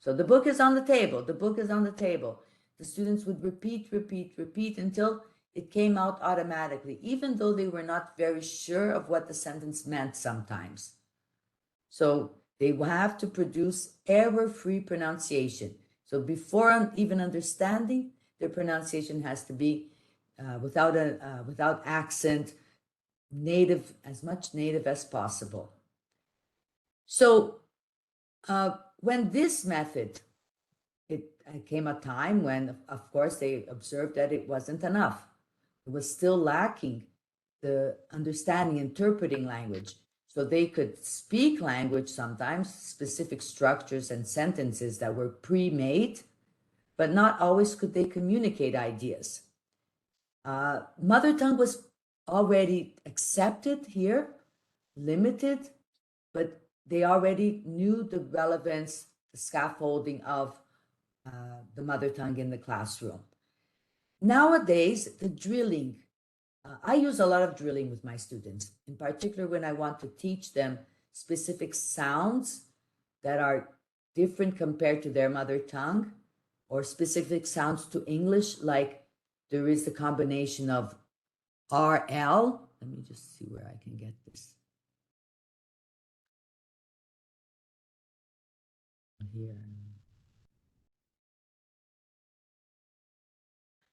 so the book is on the table, the students would repeat until it came out automatically, even though they were not very sure of what the sentence meant sometimes. So they have to produce error-free pronunciation. So before even understanding, their pronunciation has to be without accent, native, as much native as possible. So when this method, it came a time when, of course, they observed that it wasn't enough. It was still lacking the understanding, interpreting language. So they could speak language sometimes, specific structures and sentences that were pre-made, but not always could they communicate ideas. Mother tongue was already accepted here, limited, but they already knew the relevance, the scaffolding of the mother tongue in the classroom. Nowadays, the drilling, I use a lot of drilling with my students, in particular when I want to teach them specific sounds that are different compared to their mother tongue, or specific sounds to English, like there is the combination of RL. Let me just see where I can get this. Here.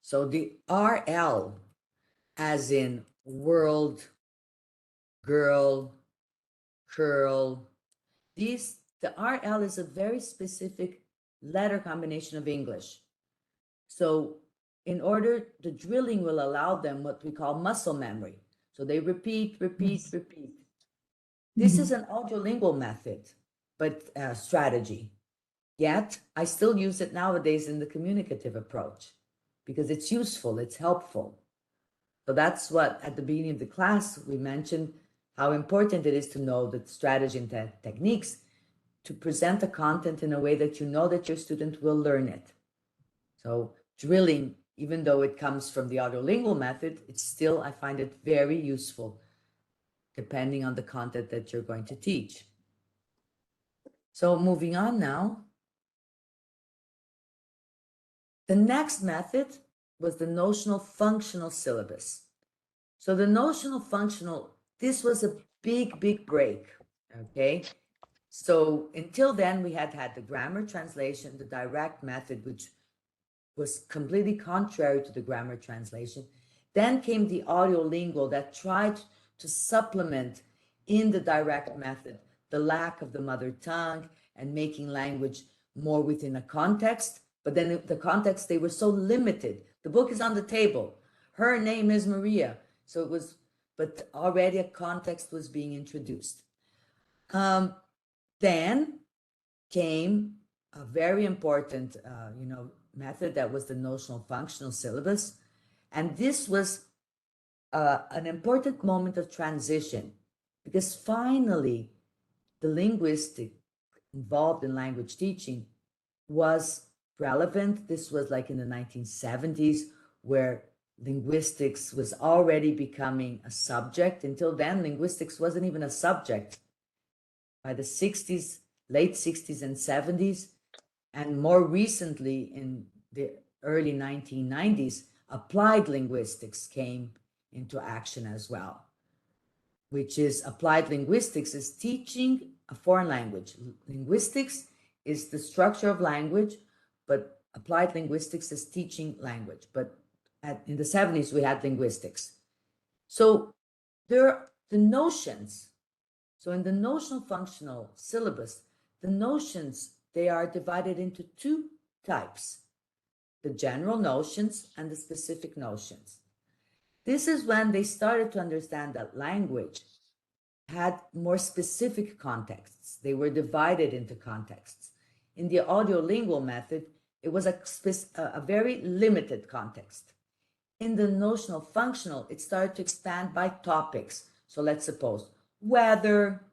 So the RL, as in world, girl, curl, the RL is a very specific letter combination of English. So in order, the drilling will allow them what we call muscle memory. So they repeat. This is an audiolingual method, but strategy. Yet I still use it nowadays in the communicative approach because it's useful, it's helpful. So that's what, at the beginning of the class, we mentioned how important it is to know the strategy and techniques to present the content in a way that you know that your student will learn it. So drilling, even though it comes from the audiolingual method, it's still, I find it very useful depending on the content that you're going to teach. So moving on now. The next method was the notional functional syllabus. So the notional functional, this was a big break, okay? So until then, we had the grammar translation, the direct method, which was completely contrary to the grammar translation. Then came the audiolingual that tried to supplement in the direct method the lack of the mother tongue and making language more within a context. But then the context, they were so limited. The book is on the table. Her name is Maria. So it was, but already a context was being introduced. Then came a very important, method that was the notional functional syllabus. And this was an important moment of transition because finally the linguistic involved in language teaching was relevant. This was like in the 1970s where linguistics was already becoming a subject. Until then, linguistics wasn't even a subject. By the 60s, late 60s and 70s, and more recently in the early 1990s, applied linguistics came into action as well, which is applied linguistics is teaching a foreign language. Linguistics is the structure of language, but applied linguistics is teaching language. But in the 70s, we had linguistics. So there are the notions. So in the notional functional syllabus, the notions, they are divided into two types, the general notions and the specific notions. This is when they started to understand that language had more specific contexts. They were divided into contexts. In the audiolingual method, it was a very limited context. In the notional functional, it started to expand by topics. So let's suppose weather,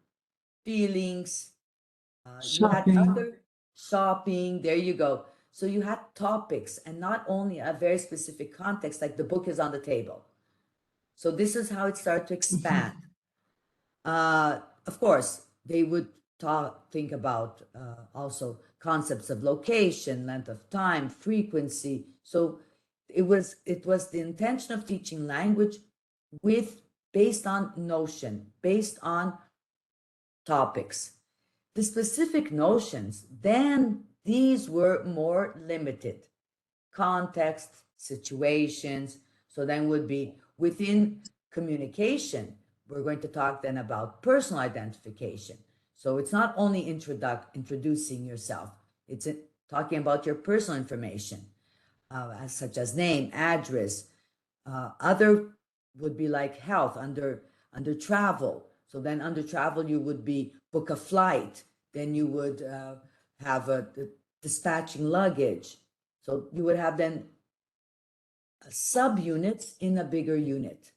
feelings, you had other shopping, there you go. So you had topics and not only a very specific context, like the book is on the table. So this is how it started to expand. Of course, they would think about also concepts of location, length of time, frequency. So it was the intention of teaching language based on notion, based on topics. The specific notions, then these were more limited. Context, situations. So then would be within communication, we're going to talk then about personal identification. So it's not only introducing yourself, it's talking about your personal information, such as name, address. Other would be like health under travel. So then under travel, you would be book a flight. Then you would have dispatching luggage. So you would have then subunits in a bigger unit.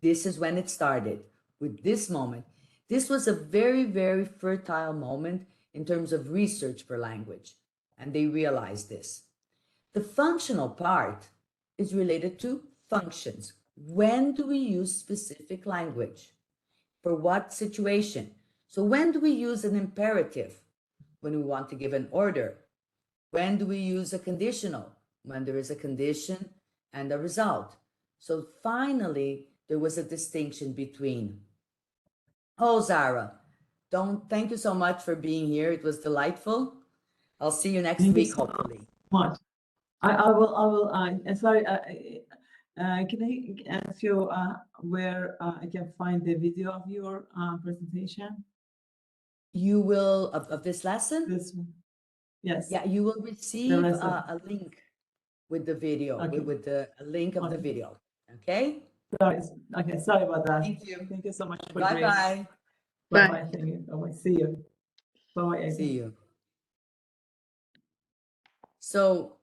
This is when it started with this moment. This was a very, very fertile moment in terms of research for language, and they realized this. The functional part is related to functions. When do we use specific language? For what situation? So when do we use an imperative? When we want to give an order. When do we use a conditional? When there is a condition and a result. So finally, there was a distinction between, oh, Zara, thank you so much for being here. It was delightful. I'll see you next Thank you week, so hopefully. much. I will, sorry, can I ask you where I can find the video of your presentation? You will, of this lesson? This one. Yes. Yeah, you will receive lesson. a link with the video, Okay. with the link of the Okay. video. Okay? Sorry. Okay, sorry about that. Thank you. Thank you so much for Bye bye. Bye bye. Thank you. Bye bye. See you. Bye bye. See you. So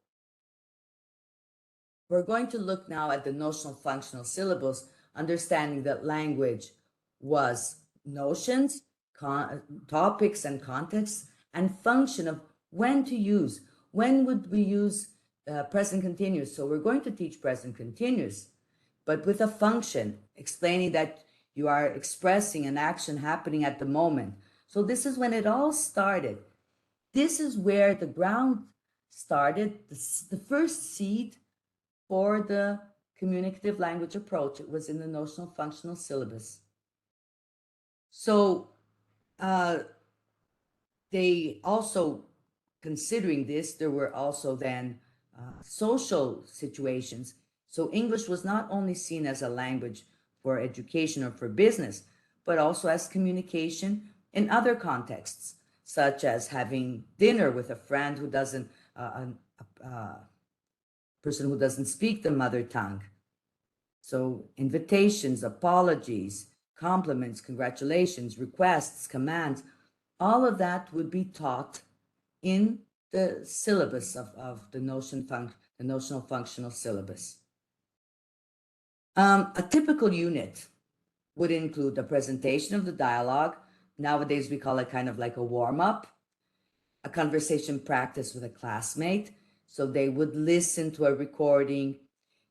we're going to look now at the notional functional syllabus, understanding that language was notions, topics and contexts, and function of when to use. When would we use present continuous? So we're going to teach present continuous, but with a function, explaining that you are expressing an action happening at the moment. So this is when it all started. This is where the ground started, the first seed for the communicative language approach. It was in the notional functional syllabus. So they also, considering this, there were also then social situations. So English was not only seen as a language for education or for business, but also as communication in other contexts, such as having dinner with a friend who doesn't, person who doesn't speak the mother tongue. So invitations, apologies, compliments, congratulations, requests, commands, all of that would be taught in the syllabus of the notional functional syllabus. A typical unit would include a presentation of the dialogue. Nowadays, we call it kind of like a warm-up, a conversation practice with a classmate. So they would listen to a recording,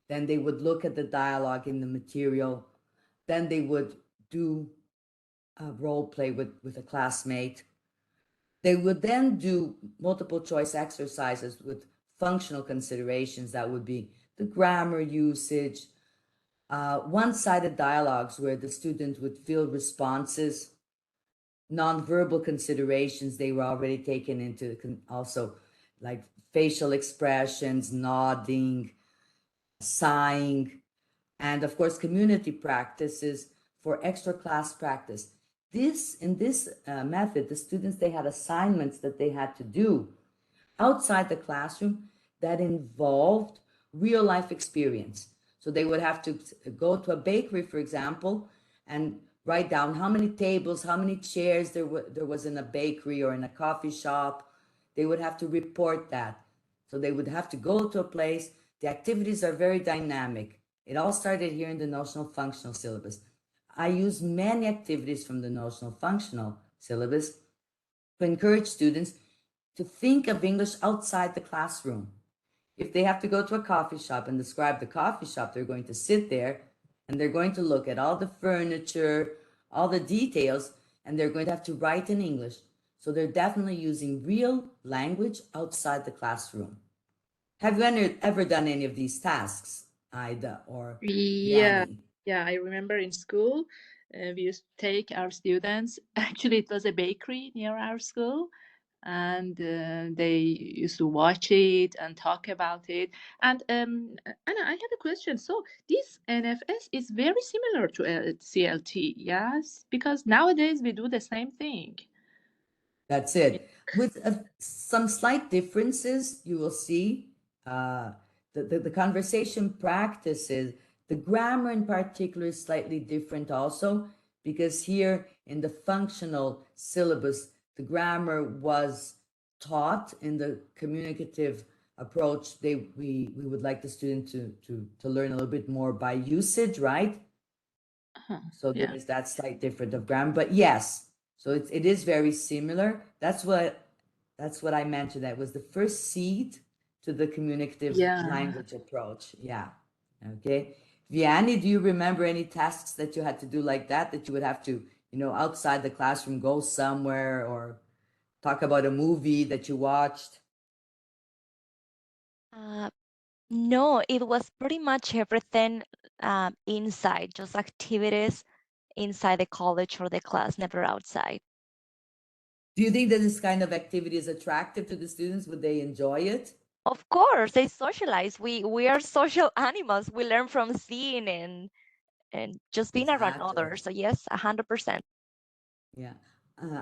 then they would look at the dialogue in the material, then they would do a role play with a classmate. They would then do multiple choice exercises with functional considerations. That would be the grammar usage, one-sided dialogues where the student would fill responses, nonverbal considerations. They were already taken into also like facial expressions, nodding, sighing, and of course, community practices for extra class practice. In this method, the students, they had assignments that they had to do outside the classroom that involved real life experience. So they would have to go to a bakery, for example, and write down how many tables, how many chairs there was in a bakery or in a coffee shop. They would have to report that. So they would have to go to a place. The activities are very dynamic. It all started here in the notional functional syllabus. I use many activities from the notional functional syllabus to encourage students to think of English outside the classroom. If they have to go to a coffee shop and describe the coffee shop, they're going to sit there and they're going to look at all the furniture, all the details, and they're going to have to write in English. So they're definitely using real language outside the classroom. Have you ever done any of these tasks, Ida or Yeah, Vianney? yeah, I remember in school, we used to take our students. Actually, it was a bakery near our school, and they used to watch it and talk about it. And Anna, I have a question. So this NFS is very similar to CLT, yes? Because nowadays we do the same thing. That's it. With some slight differences, you will see uh, the conversation practices, the grammar in particular is slightly different also, because here in the functional syllabus, the grammar was taught in the communicative approach. We would like the student to learn a little bit more by usage, right? So Yeah. there's that slight difference of grammar, but yes, so it is very similar. That's what I mentioned. That was the first seed to the communicative Yeah. language approach. Yeah. Okay. Vianney, do you remember any tasks that you had to do like that you would have to, outside the classroom, go somewhere or talk about a movie that you watched? Uh, no, it was pretty much everything inside, just activities inside the college or the class, never outside. Do you think that this kind of activity is attractive to the students? Would they enjoy it? Of course, they socialize. We are social animals. We learn from seeing and just being around Exactly. others. So yes, 100%. Yeah.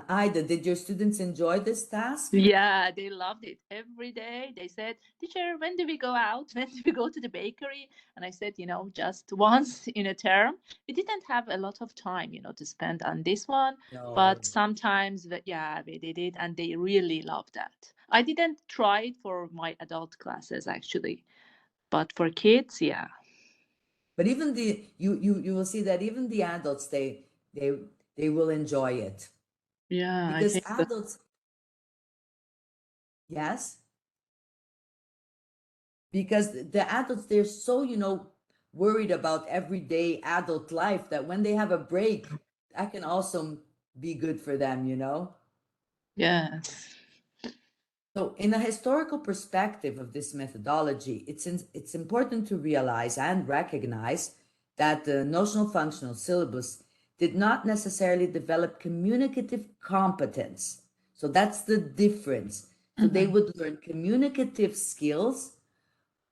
Ida, did your students enjoy this task? Yeah, they loved it. Every day they said, "Teacher, when do we go out? When do we go to the bakery?" And I said, just once in a term. We didn't have a lot of time, to spend on this one, No. but sometimes, yeah, we did it, and they really loved that. I didn't try it for my adult classes actually, but for kids, yeah. But even you will see that even the adults they they will enjoy it Yeah, I because think so. adults, yes, because the adults they're so worried about everyday adult life that when they have a break, that can also be good for them. Yes. So, in a historical perspective of this methodology, it's important to realize and recognize that the notional functional syllabus did not necessarily develop communicative competence. So, that's the difference. So, they Mhm. would learn communicative skills,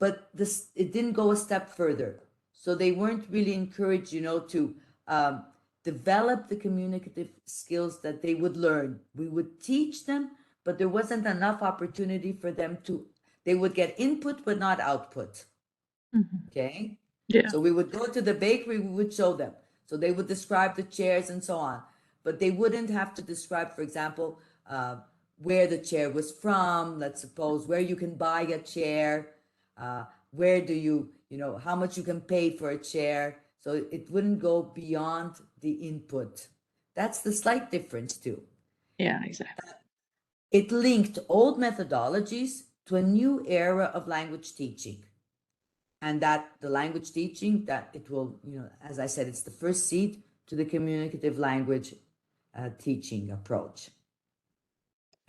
but it didn't go a step further. So, they weren't really encouraged, to um, develop the communicative skills that they would learn. We would teach them, but there wasn't enough opportunity for them they would get input but not output. Mhm. Okay. Yeah. So we would go to the bakery, we would show them. So they would describe the chairs and so on, but they wouldn't have to describe, for example, where the chair was from, let's suppose, where you can buy a chair, where do how much you can pay for a chair. So it wouldn't go beyond the input. That's the slight difference too. Yeah, exactly. It linked old methodologies to a new era of language teaching. And that the language teaching, that it will, as I said, it's the first seed to the communicative language teaching approach.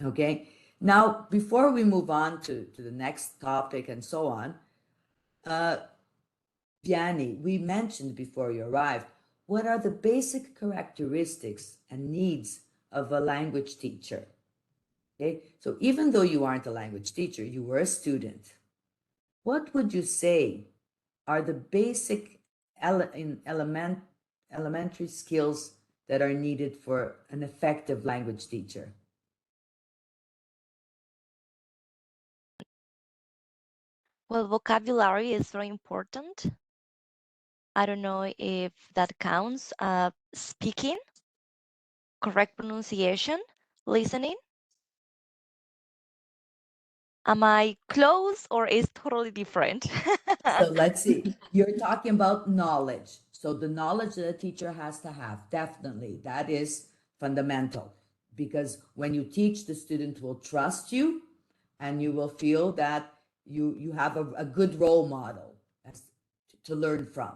Okay. Now, before we move on to the next topic and so on, Vianney, we mentioned before you arrived, what are the basic characteristics and needs of a language teacher? Okay, so even though you aren't a language teacher, you were a student, what would you say are the basic elementary skills that are needed for an effective language teacher? Well, vocabulary is very important. I don't know if that counts. Speaking, correct pronunciation, listening. Am I close or is totally different? So let's see. You're talking about knowledge. So the knowledge that a teacher has to have, definitely, that is fundamental. Because when you teach, the student will trust you and you will feel that you have a good role model to learn from.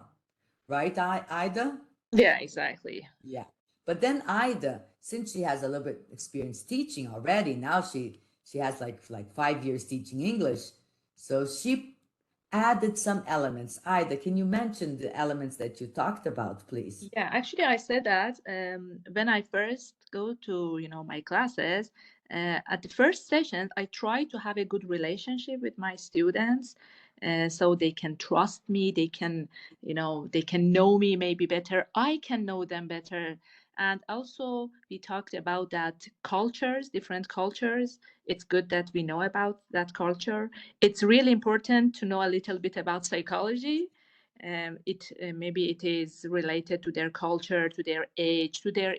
Right, Ida? Yeah, exactly. Yeah. But then, Ida, since she has a little bit experience teaching already, now she has like 5 years teaching English. So she added some elements. Ida, can you mention the elements that you talked about, please? Yeah, actually, I said that when I first go to my classes, at the first session, I try to have a good relationship with my students, so they can trust me. They can know me maybe better. I can know them better. And also, we talked about that cultures, different cultures. It's good that we know about that culture. It's really important to know a little bit about psychology. It maybe it is related to their culture, to their age, to their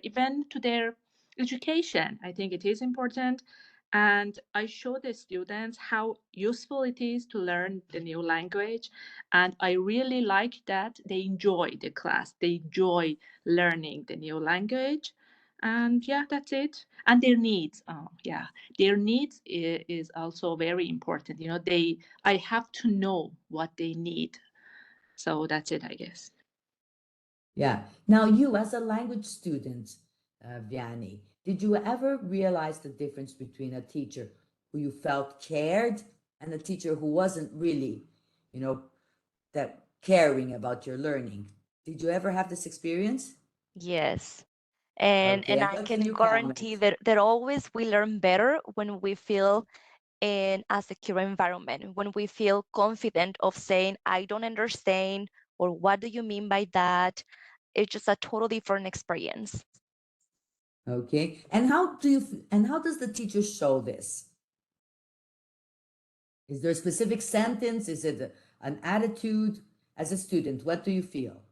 education. I think it is important, and I show the students how useful it is to learn the new language, and I really like that they enjoy the class, they enjoy learning the new language. And yeah, that's it. And their needs, yeah, their needs is also very important. I have to know what they need, so that's it, I guess. Yeah. Now, you as a language student, Vianney, did you ever realize the difference between a teacher who you felt cared and a teacher who wasn't really, you know, that caring about your learning? Did you ever have this experience? Yes. And Okay, and I what can can you guarantee comment? that always we learn better when we feel in a secure environment, when we feel confident of saying, I don't understand, or what do you mean by that? It's just a total different experience. Okay, and how does the teacher show this? Is there a specific sentence? Is it an attitude? As a student, what do you feel?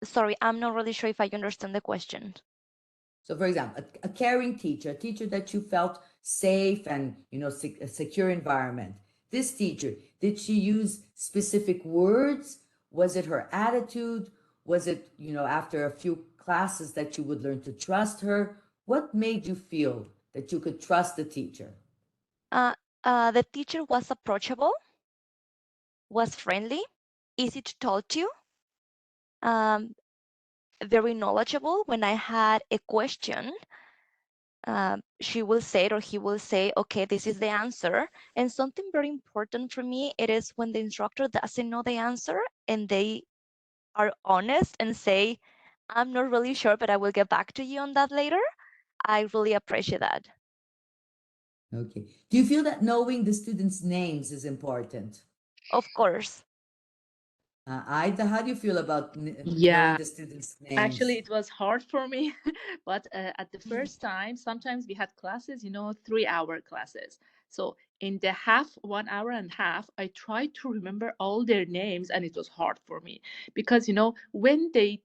Sorry, I'm not really sure if I understand the question. So, for example, a caring teacher, a teacher that you felt safe and a secure environment. This teacher, did she use specific words? Was it her attitude? Was it after a few classes that you would learn to trust her? What made you feel that you could trust the teacher? Uh, the teacher was approachable, was friendly, easy to talk to, um, very knowledgeable. When I had a question, she will say it or he will say, okay, this is the answer. And something very important for me, it is when the instructor doesn't know the answer and they are honest and say, I'm not really sure, but I will get back to you on that later. I really appreciate that. Okay. Do you feel that knowing the students' names is important? Of course. Aida, how do you feel about knowing Yeah, the students' actually, names? it was hard for me, but at the first time, sometimes we had classes, 3-hour classes. So in the 1 hour and a half, I tried to remember all their names, and it was hard for me because when they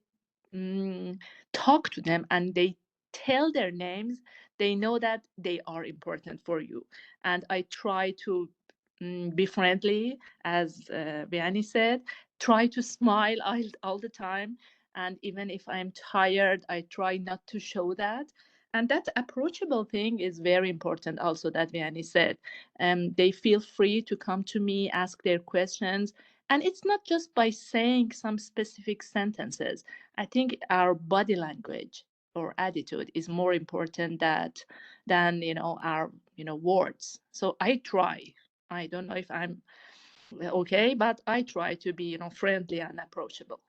mm, talk to them and they tell their names, they know that they are important for you. And I try to be friendly, as Vianney said, try to smile all the time. And even if I'm tired, I try not to show that. And that approachable thing is very important, also, that Vianney said. They feel free to come to me, ask their questions. And it's not just by saying some specific sentences. I think our body language or attitude is more important than our words. So I try. I don't know if I'm okay, but I try to be friendly and approachable.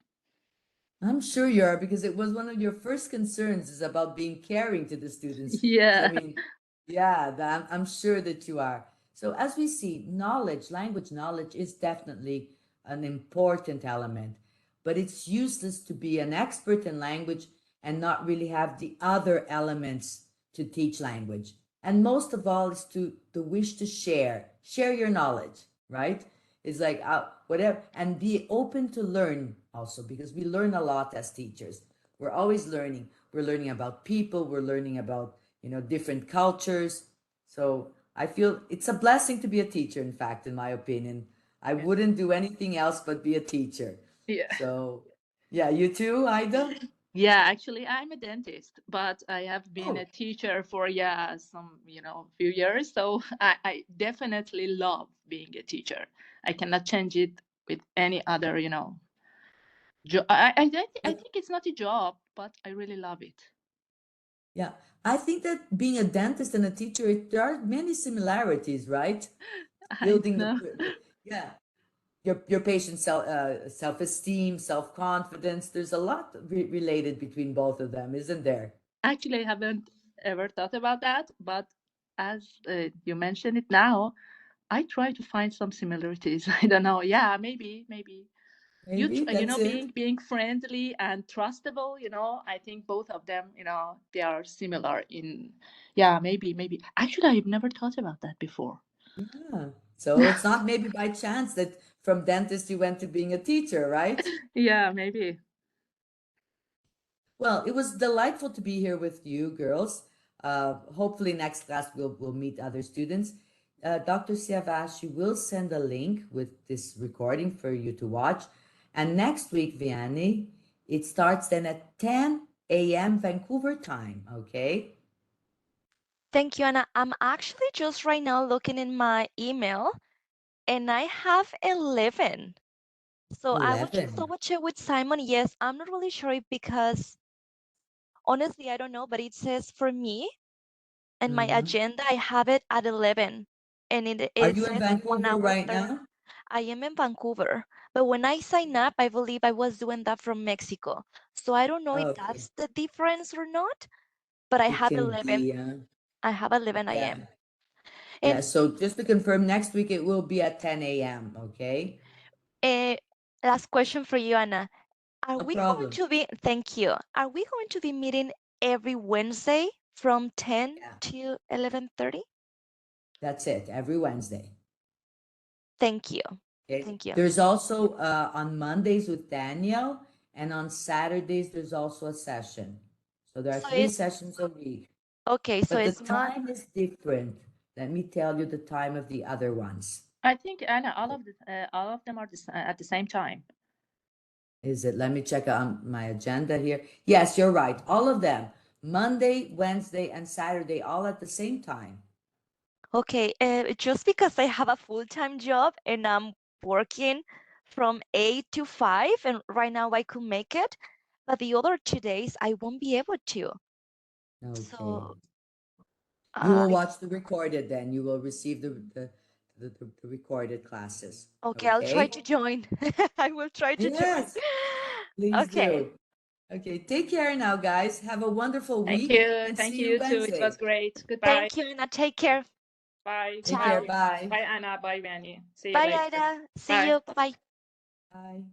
I'm sure you are because it was one of your first concerns is about being caring to the students. So I Yeah. mean, yeah, I'm sure that you are. So as we see, knowledge, language knowledge is definitely an important element, but it's useless to be an expert in language and not really have the other elements to teach language. And most of all is to the wish to share your knowledge, right? It's like whatever, and be open to learn also because we learn a lot as teachers. We're always learning. We're learning about people. We're learning about different cultures. So I feel it's a blessing to be a teacher. In fact, in my opinion, I Yeah. wouldn't do anything else but be a teacher. Yeah. So yeah, you too, Ida. Yeah, actually, I'm a dentist, but I have been Oh, a teacher for some few years. So I definitely love being a teacher. I cannot change it with any other. I think it's not a job, but I really love it. Yeah, I think that being a dentist and a teacher, there are many similarities, right? I Building know. yeah, your patient's self-esteem, self-confidence. There's a lot related between both of them, isn't there? Actually, I haven't ever thought about that, but as you mention it now, I try to find some similarities. I don't know. Yeah, maybe. Maybe You that's know, it. being friendly and trustable. You know, I think both of them. You know, they are similar in. Yeah, maybe. Actually, I've never thought about that before. Yeah. So it's not maybe by chance that from dentist you went to being a teacher, right? Yeah, maybe. Well, it was delightful to be here with you, girls. Hopefully, next class we'll meet other students. Dr. Siavashi will send a link with this recording for you to watch. And next week, Vianney, it starts then at 10 a.m. Vancouver time, okay? Thank you, Anna. I'm actually just right now looking in my email and I have 11. So I will just 11. double check with Simon. Yes, I'm not really sure if because honestly, I don't know, but it says for me and my Uh-huh. agenda, I have it at 11. And Are it you in says 1 Vancouver hour right 30. now? I am in Vancouver. But when I sign up, I believe I was doing that from Mexico. So I don't know if Okay. that's the difference or not, but I It have can 11. be, I have 11 yeah. a.m. Yeah, And so just to confirm, next week it will be at 10 a.m., okay? uh, last question for you, Anna. Are No we going problem. to be, thank you. Are we going to be meeting every Wednesday from 10 Yeah, to 11:30? that's it, every Wednesday. Thank you. Okay. Thank you. There's also on Mondays with Daniel, and on Saturdays there's also a session. So there are So three it's sessions a week, okay, so but the it's time is different. Let me tell you the time of the other ones. I think Anna, all of them are at the same time. Is it? Let me check on my agenda here. Yes, you're right. All of them. Monday, Wednesday, and Saturday, all at the same time. okay. Just because I have a full-time job and I'm working from 8 to 5, and right now I could make it, but the other 2 days I won't be able to. Okay. So, You will I watch the recorded then. You will receive the recorded classes. okay, I'll try Okay? to join. I will try to join. Yes, please Okay. do. Okay, take care now, guys. Have a wonderful Thank week you. and Thank see you, you you too. It was Wednesday. great. Goodbye. Thank you, Anna. Take care. Bye. Take care. Ciao. Bye. Bye. Bye, Anna. Bye, Manny. See you Bye, later. Ida. See Bye. you. Bye. Bye.